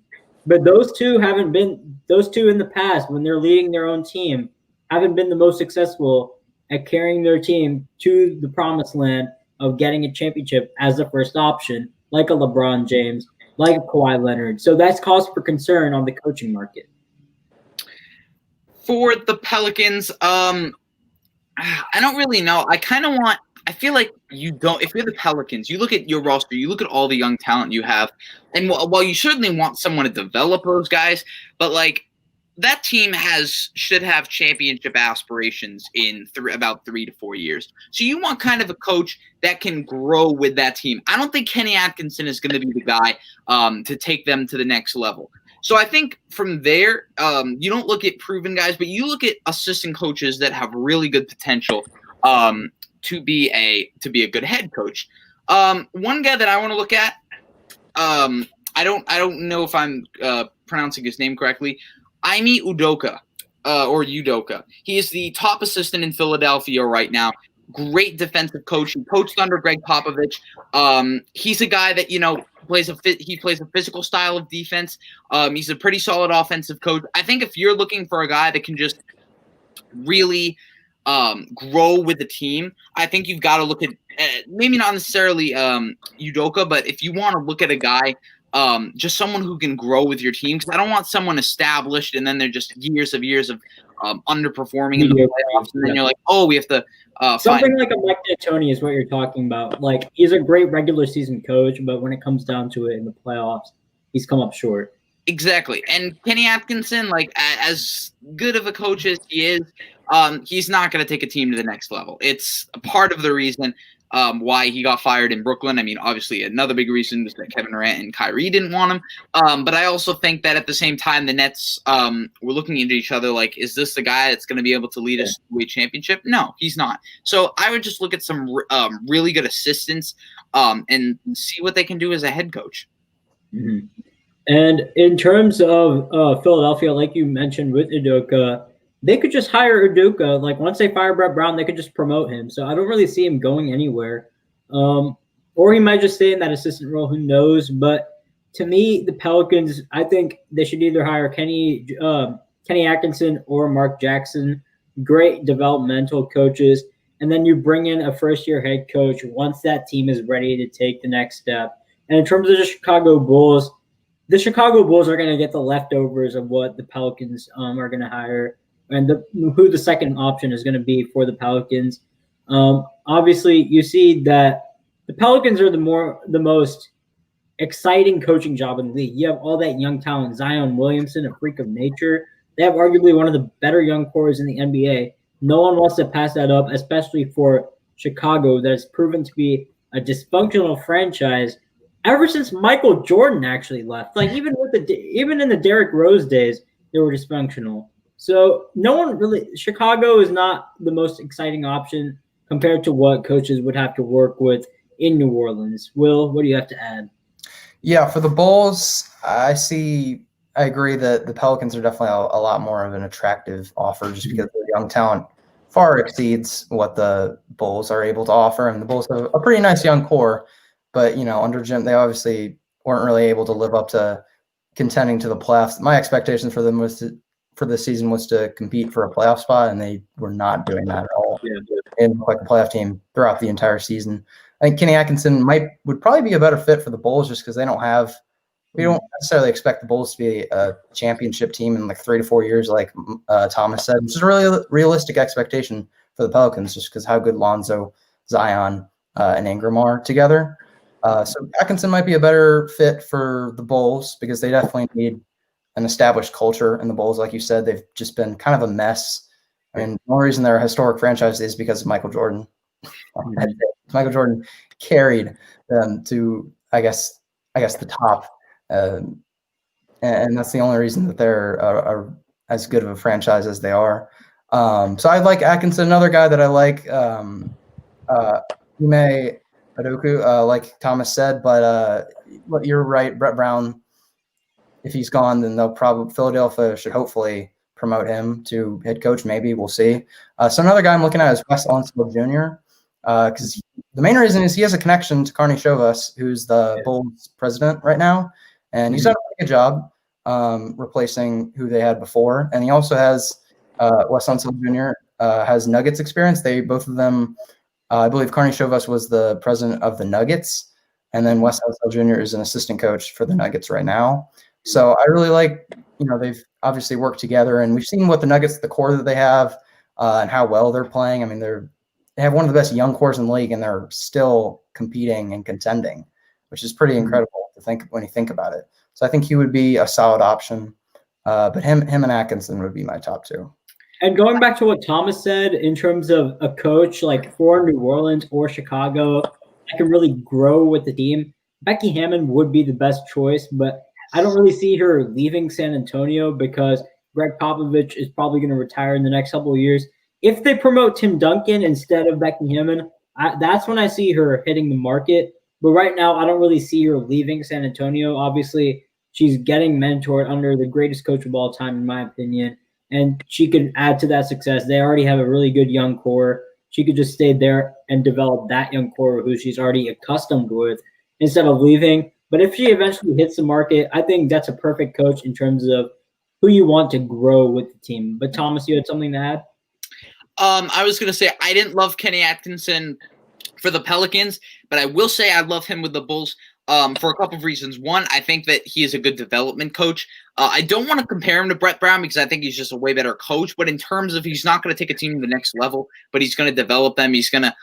but those two in the past, when they're leading their own team, haven't been the most successful at carrying their team to the promised land of getting a championship as the first option, like a LeBron James, like a Kawhi Leonard. So that's cause for concern on the coaching market. For the Pelicans, I don't really know. I feel like if you're the Pelicans, you look at your roster, you look at all the young talent you have, and while you certainly want someone to develop those guys, but like that team should have championship aspirations in about 3 to 4 years. So you want kind of a coach that can grow with that team. I don't think Kenny Atkinson is going to be the guy to take them to the next level. So I think from there, you don't look at proven guys, but you look at assistant coaches that have really good potential to be a good head coach. One guy that I want to look at, I don't know if I'm pronouncing his name correctly. Ime Udoka, or Udoka. He is the top assistant in Philadelphia right now. Great defensive coach. He coached under Greg Popovich. He's a guy that, he plays a physical style of defense. He's a pretty solid offensive coach. I think if you're looking for a guy that can just really grow with the team, I think you've got to look at maybe not necessarily Udoka, but if you want to look at a guy, just someone who can grow with your team, because I don't want someone established and then they're just years of underperforming in the playoffs, and then you're like, oh, we have to Something like a Mike D'Antoni is what you're talking about. Like, he's a great regular season coach, but when it comes down to it in the playoffs, he's come up short. Exactly. And Kenny Atkinson, like as good of a coach as he is, he's not going to take a team to the next level. It's a part of the reason why he got fired in Brooklyn. I mean, obviously another big reason was that Kevin Durant and Kyrie didn't want him. But I also think that at the same time, the Nets were looking into each other like, is this the guy that's going to be able to lead us to a championship? No, he's not. So I would just look at some really good assistants and see what they can do as a head coach. Mm-hmm. And in terms of Philadelphia, like you mentioned with Udoka, they could just hire Udoka. Like once they fire Brett Brown, they could just promote him. So I don't really see him going anywhere. Or he might just stay in that assistant role. Who knows? But to me, the Pelicans, I think they should either hire Kenny Atkinson or Mark Jackson. Great developmental coaches. And then you bring in a first-year head coach once that team is ready to take the next step. And in terms of the Chicago Bulls are going to get the leftovers of what the Pelicans are going to hire and who the second option is going to be for the Pelicans. Obviously, you see that the Pelicans are the most exciting coaching job in the league. You have all that young talent, Zion Williamson, a freak of nature. They have arguably one of the better young cores in the NBA. No one wants to pass that up, especially for Chicago that has proven to be a dysfunctional franchise ever since Michael Jordan actually left. Like even in the Derrick Rose days, they were dysfunctional. So Chicago is not the most exciting option compared to what coaches would have to work with in New Orleans. Will, what do you have to add? Yeah, for the Bulls, I agree that the Pelicans are definitely a lot more of an attractive offer just because their young talent far exceeds what the Bulls are able to offer. And the Bulls have a pretty nice young core. But, under Jim, they obviously weren't really able to live up to contending to the playoffs. My expectations for them for this season was to compete for a playoff spot, and they were not doing that at all. And like a playoff team throughout the entire season. I think Kenny Atkinson would probably be a better fit for the Bulls just because we don't necessarily expect the Bulls to be a championship team in like 3 to 4 years, like Thomas said, which is a really realistic expectation for the Pelicans just because how good Lonzo, Zion, and Ingram are together. So Atkinson might be a better fit for the Bulls because they definitely need an established culture in the Bulls. Like you said, they've just been kind of a mess. I mean, the only reason they're a historic franchise is because of Michael Jordan. Michael Jordan carried them to, I guess the top. And that's the only reason that they're are as good of a franchise as they are. So I like Atkinson. Another guy that I like, Ime Udoka, like Thomas said, but you're right. Brett Brown, if he's gone, then Philadelphia should hopefully promote him to head coach. Maybe we'll see. So another guy I'm looking at is Wes Unseld Jr. Because the main reason is he has a connection to Carney Chovas, who's the Bulls president right now, and he's done a pretty good job replacing who they had before. And he also has Wes Unseld Jr. Has Nuggets experience. Both of them. I believe Carney Chovas was the president of the Nuggets, and then Wes Unseld Jr. is an assistant coach for the Nuggets right now. So I really like, they've obviously worked together, and we've seen what the Nuggets, the core that they have, and how well they're playing. I mean, they have one of the best young cores in the league, and they're still competing and contending, which is pretty incredible to think when you think about it. So I think he would be a solid option, but him and Atkinson would be my top two. And going back to what Thomas said in terms of a coach like for New Orleans or Chicago that can really grow with the team, Becky Hammon would be the best choice, but I don't really see her leaving San Antonio because Greg Popovich is probably going to retire in the next couple of years. If they promote Tim Duncan instead of Becky Hammon, that's when I see her hitting the market. But right now, I don't really see her leaving San Antonio. Obviously, she's getting mentored under the greatest coach of all time, in my opinion. And she could add to that success. They already have a really good young core. She could just stay there and develop that young core who she's already accustomed with instead of leaving. But if she eventually hits the market, I think that's a perfect coach in terms of who you want to grow with the team. But Thomas, you had something to add? I was going to say I didn't love Kenny Atkinson for the Pelicans, but I will say I love him with the Bulls. for a couple of reasons. One, I think that he is a good development coach. I don't want to compare him to Brett Brown because I think he's just a way better coach. But in terms of he's not going to take a team to the next level, but he's going to develop them. He's going to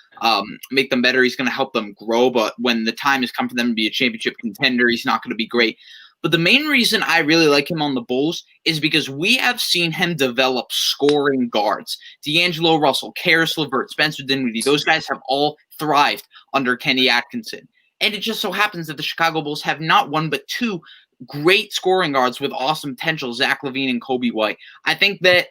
make them better. He's going to help them grow. But when the time has come for them to be a championship contender, he's not going to be great. But the main reason I really like him on the Bulls is because we have seen him develop scoring guards. D'Angelo Russell, Karis LeVert, Spencer Dinwiddie, those guys have all thrived under Kenny Atkinson. And it just so happens that the Chicago Bulls have not one but two great scoring guards with awesome potential, Zach LaVine and Kobe White. I think that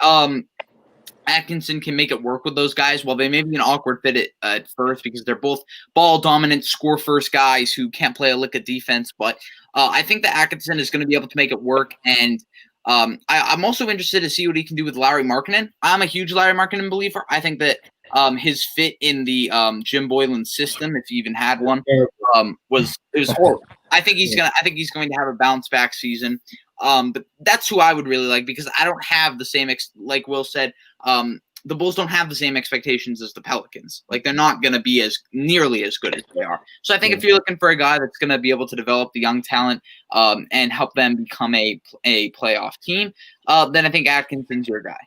Atkinson can make it work with those guys. While they may be an awkward fit at first because they're both ball-dominant, score-first guys who can't play a lick of defense. But I think that Atkinson is going to be able to make it work. And I'm also interested to see what he can do with Larry Markkinen. I'm a huge Larry Markkinen believer. I think that his fit in the Jim Boylan system, if he even had one, was horrible. I think he's going to have a bounce back season. But that's who I would really like because I don't have the same like Will said. The Bulls don't have the same expectations as the Pelicans. Like they're not going to be as nearly as good as they are. So I think if you're looking for a guy that's going to be able to develop the young talent and help them become a playoff team, then I think Atkinson's your guy.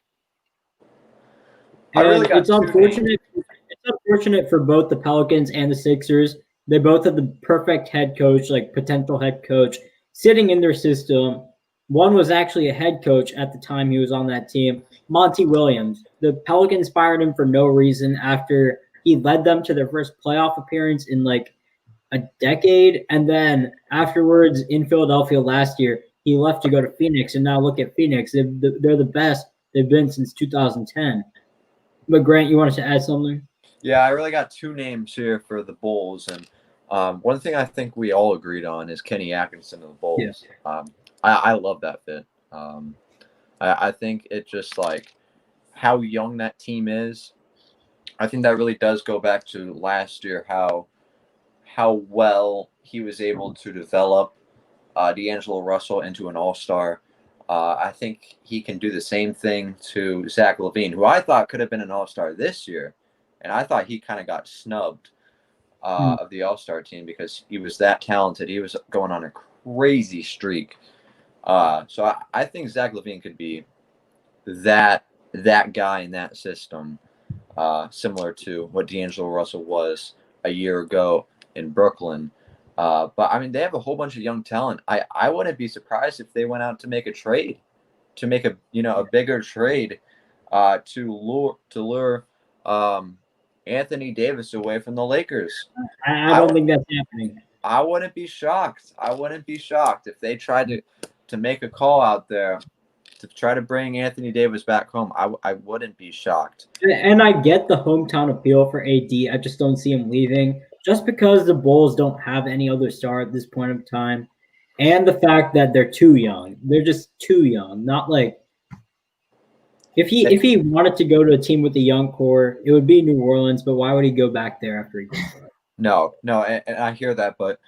It's unfortunate. It's unfortunate for both the Pelicans and the Sixers. They both have the perfect head coach, like potential head coach, sitting in their system. One was actually a head coach at the time he was on that team, Monty Williams. The Pelicans fired him for no reason after he led them to their first playoff appearance in like a decade. And then afterwards in Philadelphia last year, he left to go to Phoenix. And now look at Phoenix. They're the best they've been since 2010. But Grant, you wanted to add something? Yeah, I really got two names here for the Bulls. And one thing I think we all agreed on is Kenny Atkinson of the Bulls. Yes. I love that fit. I think it just like how young that team is. I think that really does go back to last year, how well he was able to develop D'Angelo Russell into an all-star. I think he can do the same thing to Zach LaVine, who I thought could have been an all-star this year. And I thought he kind of got snubbed of the all-star team because he was that talented. He was going on a crazy streak. So I think Zach LaVine could be that guy in that system, similar to what D'Angelo Russell was a year ago in Brooklyn. But I mean, they have a whole bunch of young talent. I wouldn't be surprised if they went out to make a trade, to make a bigger trade, to lure Anthony Davis away from the Lakers. I don't think that's happening. I wouldn't be shocked. I wouldn't be shocked if they tried to make a call out there to try to bring Anthony Davis back home. I wouldn't be shocked. And I get the hometown appeal for AD. I just don't see him leaving. Just because the Bulls don't have any other star at this point of time, and the fact that they're too young. They're just too young. Not like if he wanted to go to a team with a young core, it would be New Orleans. But why would he go back there after he gets there? No, and I hear that, but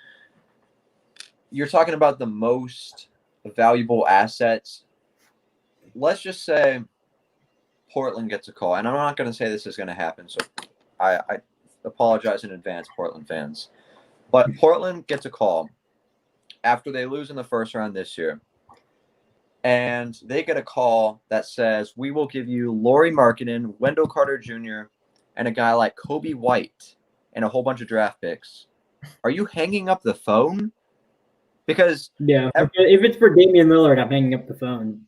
you're talking about the most valuable assets. Let's just say Portland gets a call, and I'm not going to say this is going to happen, so I apologize in advance, Portland fans. But Portland gets a call after they lose in the first round this year, and they get a call that says, we will give you Lauri Markkinen, Wendell Carter Jr., and a guy like Kobe White and a whole bunch of draft picks. Are you hanging up the phone? Because if it's for Damian Lillard, I'm hanging up the phone.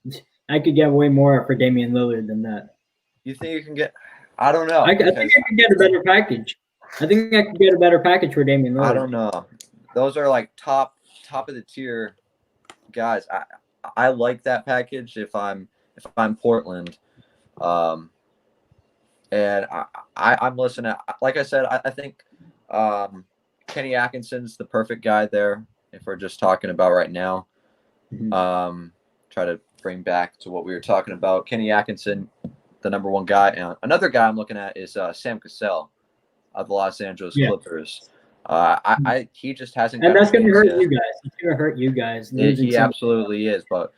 I could get way more for Damian Lillard than that. You think you can get? I don't know. I think I could get a better package. I think I could get a better package for Damian Lillard. I don't know. Those are like top of the tier guys. I like that package if I'm Portland. And I'm listening. Like I said, I think Kenny Atkinson's the perfect guy there. If we're just talking about right now, try to bring back to what we were talking about. Kenny Atkinson, the number one guy. And another guy I'm looking at is Sam Cassell of the Los Angeles Clippers. He just hasn't. And that's going to hurt you guys. It's going to hurt you guys. He absolutely is, but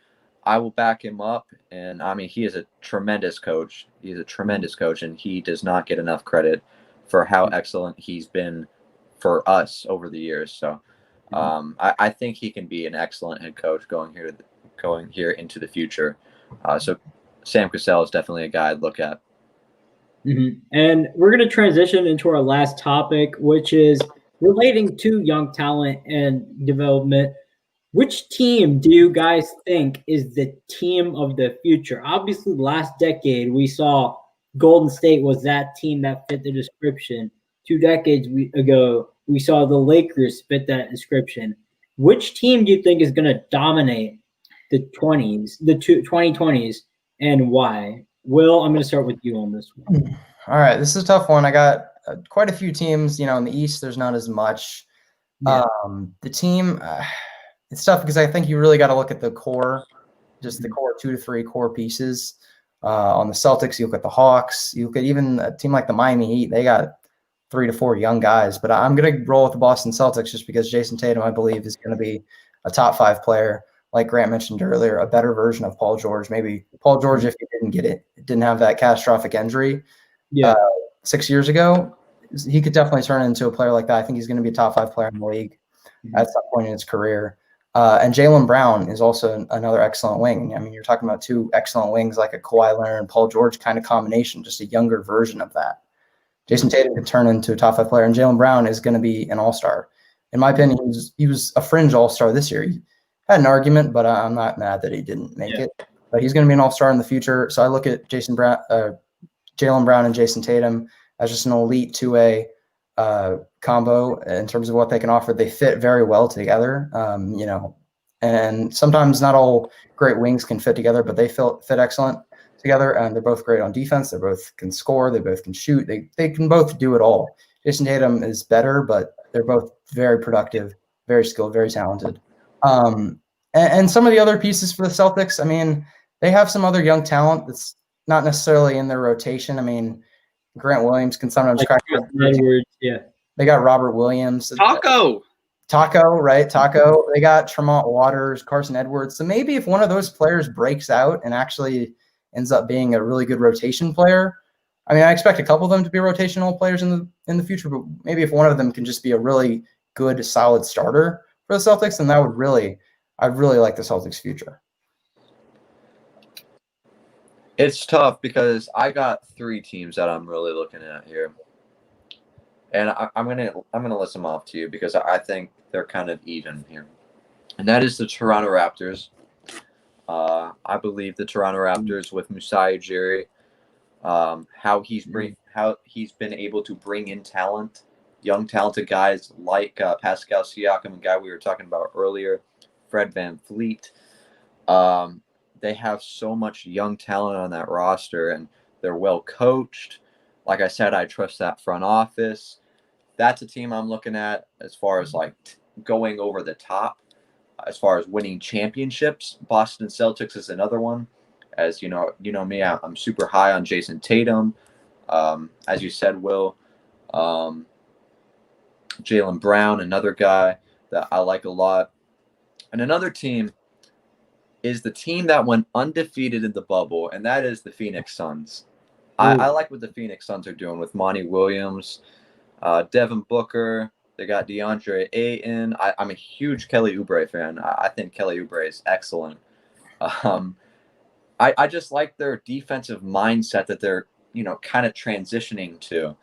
I will back him up. And I mean, he is a tremendous coach. He's a tremendous coach, and he does not get enough credit for how excellent he's been for us over the years. So I think he can be an excellent head coach going here into the future. So Sam Cassell is definitely a guy I'd look at. Mm-hmm. And we're going to transition into our last topic, which is relating to young talent and development. Which team do you guys think is the team of the future? Obviously, last decade we saw Golden State was that team that fit the description. 2 decades ago, we saw the Lakers fit that description. Which team do you think is going to dominate the 2020s, and why? Will, I'm going to start with you on this one. All right, this is a tough one. I got quite a few teams. In the East, there's not as much. Yeah. The team, it's tough because I think you really got to look at the core, just the core 2 to 3 core pieces. On the Celtics, you look at the Hawks. You look at even a team like the Miami Heat. They got 3 to 4 young guys. But I'm going to roll with the Boston Celtics just because Jason Tatum, I believe, is going to be a top 5 player. Like Grant mentioned earlier, a better version of Paul George. Maybe Paul George, if he didn't have that catastrophic injury 6 years ago, he could definitely turn into a player like that. I think he's going to be a top 5 player in the league at some point in his career. And Jaylen Brown is also another excellent wing. I mean, you're talking about 2 excellent wings, like a Kawhi Leonard and Paul George kind of combination, just a younger version of that. Jason Tatum could turn into a top 5 player, and Jaylen Brown is going to be an all-star. In my opinion, he was a fringe all-star this year. He had an argument, but I'm not mad that he didn't make it. But he's going to be an all-star in the future. So I look at Jaylen Brown and Jason Tatum as just an elite 2A combo in terms of what they can offer. They fit very well together, and sometimes not all great wings can fit together, but they fit excellent together, and they're both great on defense. They both can score. They both can shoot. They can both do it all. Jason Tatum is better, but they're both very productive, very skilled, very talented. And some of the other pieces for the Celtics, I mean, they have some other young talent that's not necessarily in their rotation. I mean, Grant Williams can sometimes crack. Edwards, yeah. They got Robert Williams. Taco, right? Taco. They got Tremont Waters, Carson Edwards. So maybe if one of those players breaks out and actually ends up being a really good rotation player, I mean, I expect a couple of them to be rotational players in the future, but maybe if one of them can just be a really good, solid starter for the Celtics, then I'd really like the Celtics' future. It's tough because I got 3 teams that I'm really looking at here, and I'm gonna list them off to you because I think they're kind of even here, and that is the Toronto Raptors. I believe the Toronto Raptors with Masai Ujiri, how he's been able to bring in talent, young talented guys like Pascal Siakam, a guy we were talking about earlier, Fred VanVleet. They have so much young talent on that roster, and they're well coached. Like I said, I trust that front office. That's a team I'm looking at as far as like going over the top, as far as winning championships. Boston Celtics is another one. As you know me, I'm super high on Jason Tatum. As you said, Will, Jaylen Brown, another guy that I like a lot. And another team is the team that went undefeated in the bubble, and that is the Phoenix Suns. I like what the Phoenix Suns are doing with Monty Williams, Devin Booker. They got DeAndre Ayton. I'm a huge Kelly Oubre fan. I think Kelly Oubre is excellent. I just like their defensive mindset that they're kind of transitioning to.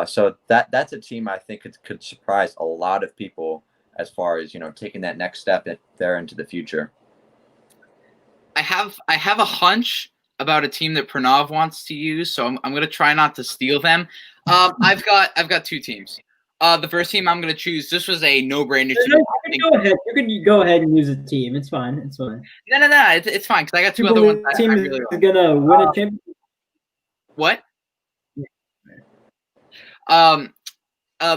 So that's a team I think could surprise a lot of people as far as taking that next step there into the future. I have a hunch about a team that Pranav wants to use, so I'm going to try not to steal them. I've got 2 teams. The first team I'm going to choose. This was a no-brainer. You can go ahead and use a team. It's fine. It's fine. No. It's fine because I got 2 other ones. Team is going to win a championship. What?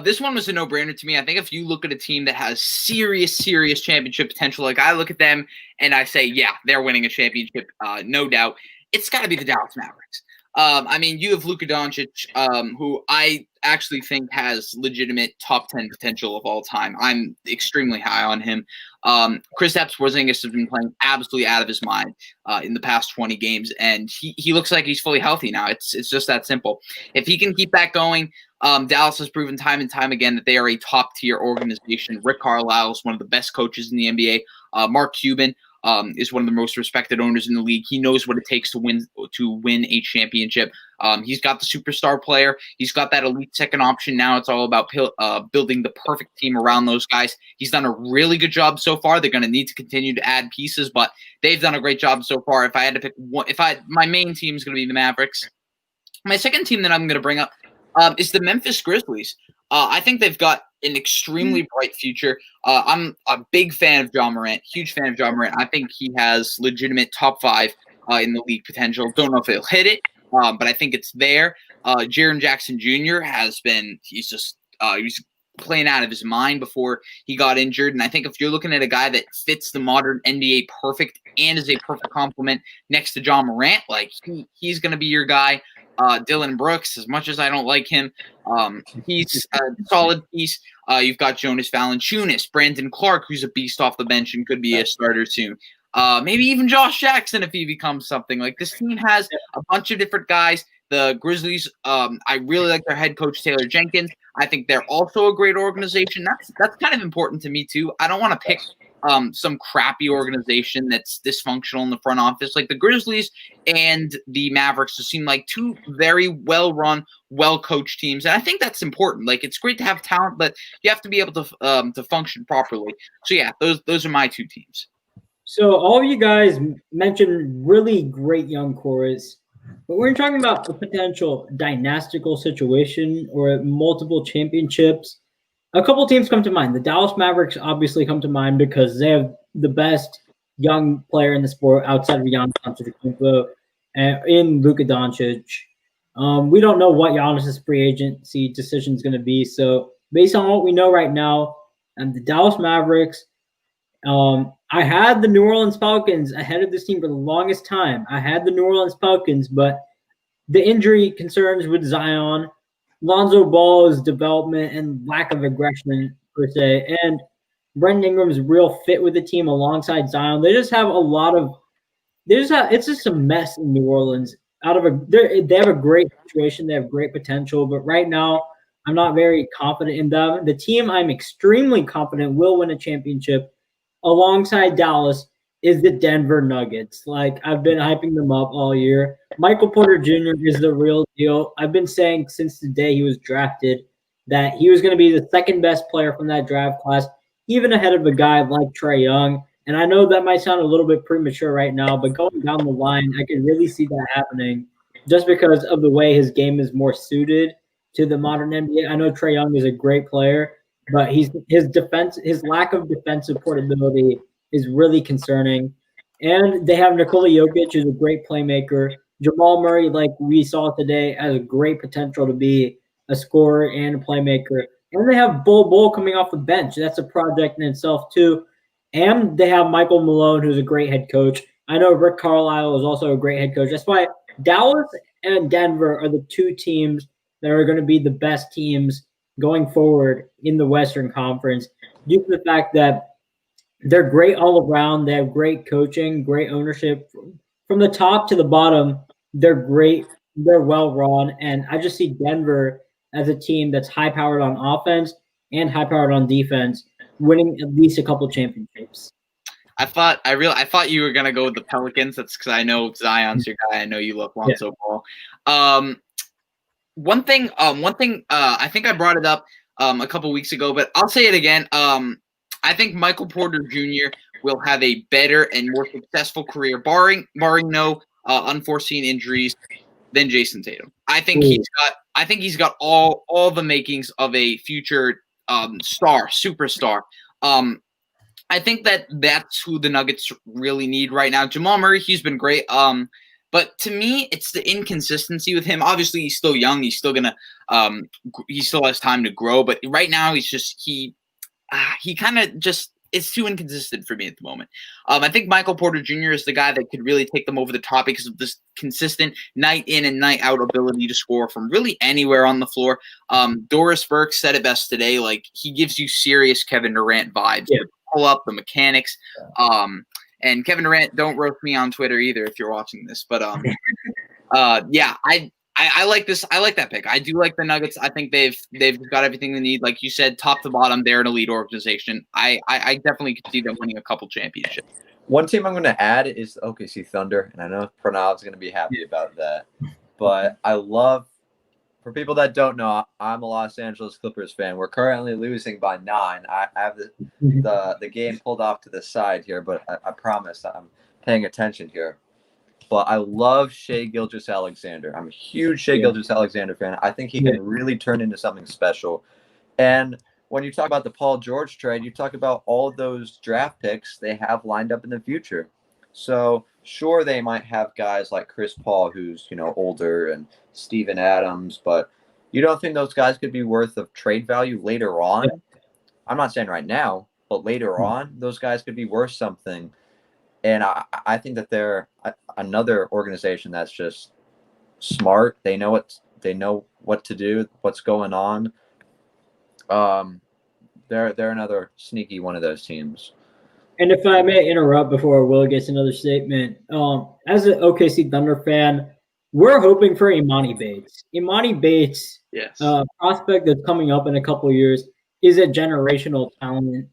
This one was a no-brainer to me. I think if you look at a team that has serious championship potential, like I look at them and I say, yeah, they're winning a championship, no doubt. It's got to be the Dallas Mavericks. I mean, you have Luka Doncic, who I actually think has legitimate top 10 potential of all time. I'm extremely high on him. Kristaps Porzingis has been playing absolutely out of his mind in the past 20 games, and he looks like he's fully healthy now. It's just that simple. If he can keep that going, Dallas has proven time and time again that they are a top-tier organization. Rick Carlisle is one of the best coaches in the NBA. Mark Cuban is one of the most respected owners in the league. He knows what it takes to win a championship. He's got the superstar player. He's got that elite second option. Now it's all about building the perfect team around those guys. He's done a really good job so far. They're going to need to continue to add pieces, but they've done a great job so far. If I had to pick one, my main team is going to be the Mavericks. My second team that I'm going to bring up is the Memphis Grizzlies. I think they've got an extremely bright future. I'm a big fan of John Morant, huge fan of John Morant. I think he has legitimate top 5 in the league potential. Don't know if he'll hit it, but I think it's there. Jaren Jackson Jr. he's playing out of his mind before he got injured. And I think if you're looking at a guy that fits the modern NBA perfect and is a perfect complement next to John Morant, like he's going to be your guy. Dylan Brooks, as much as I don't like him, he's a solid piece. You've got Jonas Valanciunas, Brandon Clark, who's a beast off the bench and could be a starter soon. Maybe even Josh Jackson if he becomes something. Like, this team has a bunch of different guys. The Grizzlies, I really like their head coach, Taylor Jenkins. I think they're also a great organization. That's kind of important to me, too. I don't want to pick some crappy organization that's dysfunctional in the front office. Like the Grizzlies and the Mavericks seem like two very well-run, well-coached teams, and I think that's important. Like, it's great to have talent, but you have to be able to function properly. So yeah, those are my two teams. So all of you guys mentioned really great young cores, but we're talking about a potential dynastical situation or multiple championships. A couple teams come to mind. The Dallas Mavericks obviously come to mind because they have the best young player in the sport outside of Giannis Antetokounmpo in Luka Doncic. We don't know what Giannis's free agency decision is going to be. So based on what we know right now, the Dallas Mavericks, I had the New Orleans Pelicans ahead of this team for the longest time. I had the New Orleans Pelicans, but the injury concerns with Zion, Lonzo Ball's development and lack of aggression per se, and Brandon Ingram's real fit with the team alongside Zion. They just have a lot of it's just a mess in New Orleans. They have a great situation, they have great potential, but right now I'm not very confident in them. The team I'm extremely confident will win a championship alongside Dallas is the Denver Nuggets. Like, I've been hyping them up all year. Michael Porter Jr. is the real deal. I've been saying since the day he was drafted that he was going to be the second best player from that draft class, even ahead of a guy like Trae Young. And I know that might sound a little bit premature right now, but going down the line, I can really see that happening just because of the way his game is more suited to the modern NBA. I know Trae Young is a great player, but his lack of defensive portability is really concerning. And they have Nikola Jokic, who's a great playmaker. Jamal Murray, like we saw today, has a great potential to be a scorer and a playmaker. And they have Bol coming off the bench. That's a project in itself, too. And they have Michael Malone, who's a great head coach. I know Rick Carlisle is also a great head coach. That's why Dallas and Denver are the two teams that are going to be the best teams going forward in the Western Conference due to the fact that they're great all around. They have great coaching, great ownership. From the top to the bottom, they're great. They're well-run. And I just see Denver as a team that's high-powered on offense and high-powered on defense, winning at least a couple championships. I thought you were gonna go with the Pelicans. That's because I know Zion's your guy. I know you love Lonzo Ball. One thing. I think I brought it up a couple weeks ago, but I'll say it again. I think Michael Porter Jr. will have a better and more successful career, barring no unforeseen injuries, than Jason Tatum. I think he's got all the makings of a future superstar. I think that's who the Nuggets really need right now. Jamal Murray, he's been great. But to me, it's the inconsistency with him. Obviously, he's still young. He's still he still has time to grow. But right now, he kind of just is too inconsistent for me at the moment. I think Michael Porter Jr. is the guy that could really take them over the top because of this consistent night in and night out ability to score from really anywhere on the floor. Doris Burke said it best today. Like, he gives you serious Kevin Durant vibes. Yeah. The pull up, the mechanics. And Kevin Durant, don't roast me on Twitter either if you're watching this. But yeah, I I like this. I like that pick. I do like the Nuggets. I think they've got everything they need. Like you said, top to bottom, they're an elite organization. I definitely could see them winning a couple championships. One team I'm going to add is OKC Thunder, and I know Pranav's going to be happy about that. But I love, for people that don't know, I'm a Los Angeles Clippers fan. We're currently losing by 9. I have the game pulled off to the side here, but I promise I'm paying attention here. But I love Shai Gilgeous-Alexander. I'm a huge Shai Gilgeous-Alexander fan. I think he can really turn into something special. And when you talk about the Paul George trade, you talk about all those draft picks they have lined up in the future. So sure, they might have guys like Chris Paul, who's older, and Steven Adams, but you don't think those guys could be worth of trade value later on? I'm not saying right now, but later on, those guys could be worth something. And I think that they're another organization that's just smart. They know what to do, what's going on. They're another sneaky one of those teams. And if I may interrupt before Will gets another statement, as an OKC Thunder fan, we're hoping for Imani Bates. Imani Bates, prospect that's coming up in a couple of years, is a generational talent.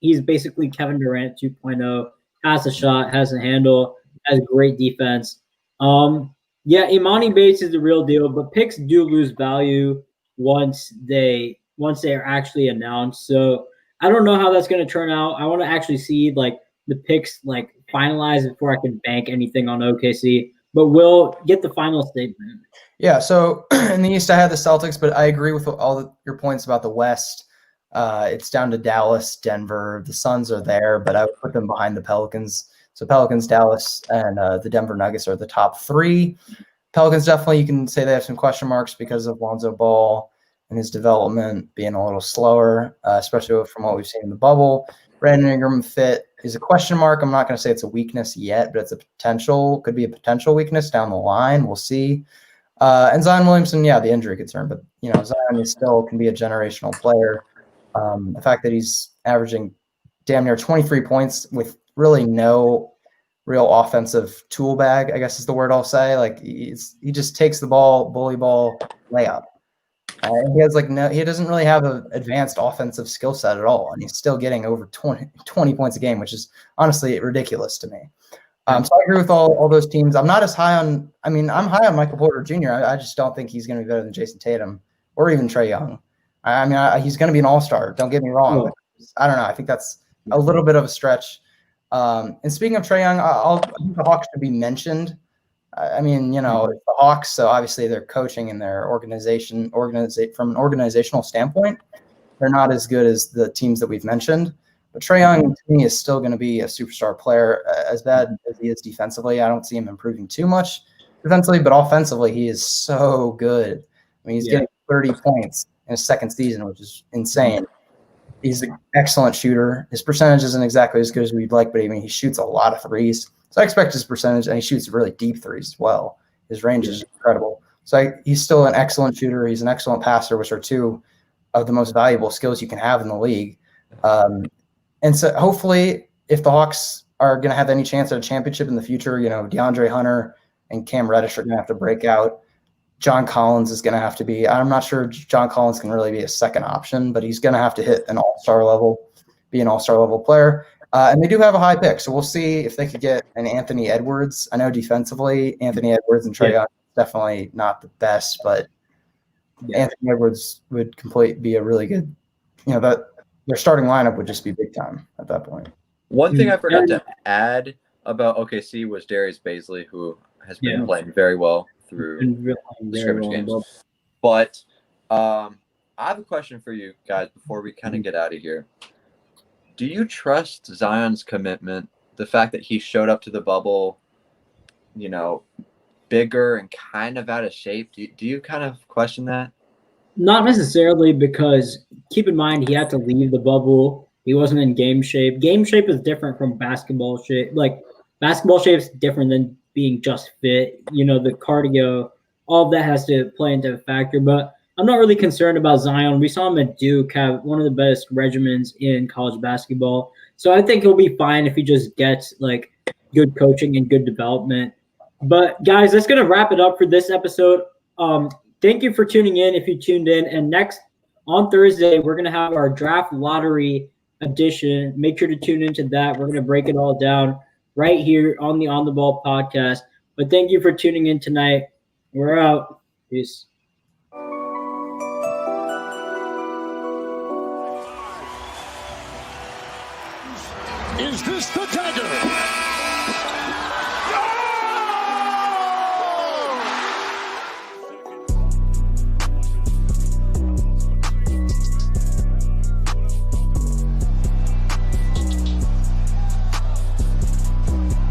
He's basically Kevin Durant 2.0, has a shot, has a handle, has great defense. Imani Bates is the real deal, but picks do lose value once they are actually announced. So I don't know how that's going to turn out. I want to actually see like the picks like finalized before I can bank anything on OKC. But we'll get the final statement. Yeah, so in the East, I had the Celtics, but I agree with all your points about the West. It's down to Dallas, Denver. The Suns are there, but I would put them behind the Pelicans. So Pelicans, Dallas, and the Denver Nuggets are the top 3. Pelicans, definitely, you can say they have some question marks because of Lonzo Ball and his development being a little slower, especially from what we've seen in the bubble. Brandon Ingram fit is a question mark. I'm not going to say it's a weakness yet, but it's could be a potential weakness down the line. We'll see. And Zion Williamson, the injury concern, but Zion is still can be a generational player. The fact that he's averaging damn near 23 points with really no real offensive tool bag, I guess is the word I'll say. Like he just takes the ball, bully ball, layup. He doesn't really have an advanced offensive skill set at all, and he's still getting over 20 points a game, which is honestly ridiculous to me. So I agree with all those teams. I'm not as high on – I'm high on Michael Porter Jr. I just don't think he's going to be better than Jason Tatum or even Trae Young. He's going to be an all-star. Don't get me wrong. I don't know. I think that's a little bit of a stretch. And speaking of Trae Young, I think the Hawks should be mentioned. The Hawks, so obviously they're coaching and their from an organizational standpoint, they're not as good as the teams that we've mentioned. But Trae Young, to me, is still going to be a superstar player. As bad as he is defensively, I don't see him improving too much defensively, but offensively, he is so good. He's getting 30 points in his second season, which is insane. He's an excellent shooter. His percentage isn't exactly as good as we'd like, but he shoots a lot of threes. So I expect his percentage, and he shoots really deep threes as well. His range is incredible. So he's still an excellent shooter. He's an excellent passer, which are 2 of the most valuable skills you can have in the league. And so hopefully if the Hawks are going to have any chance at a championship in the future, DeAndre Hunter and Cam Reddish are going to have to break out. John Collins is going to have to be – I'm not sure John Collins can really be a second option, but he's going to have to hit an all-star level, be an all-star level player. And they do have a high pick, so we'll see if they could get an Anthony Edwards. I know defensively, Anthony Edwards and Trae Young definitely not the best, but Anthony Edwards would be a really good – that their starting lineup would just be big time at that point. One thing I forgot to add about OKC was Darius Bazley, who has been playing very well through the scrimmage games. But I have a question for you guys before we kind of get out of here. Do you trust Zion's commitment, the fact that he showed up to the bubble, bigger and kind of out of shape? Do you kind of question that? Not necessarily, because keep in mind he had to leave the bubble. He wasn't in game shape. Game shape is different from basketball shape. Like basketball shape is different than being just fit. The cardio, all of that has to play into a factor. But I'm not really concerned about Zion. We saw him at Duke have one of the best regimens in college basketball. So I think he'll be fine if he just gets like good coaching and good development. But guys, that's gonna wrap it up for this episode. Thank you for tuning in. If you tuned in, and next on Thursday we're gonna have our draft lottery edition. Make sure to tune into that. We're gonna break it all down right here on the On the Ball podcast. But thank you for tuning in tonight. We're out. Peace. Is this the dagger?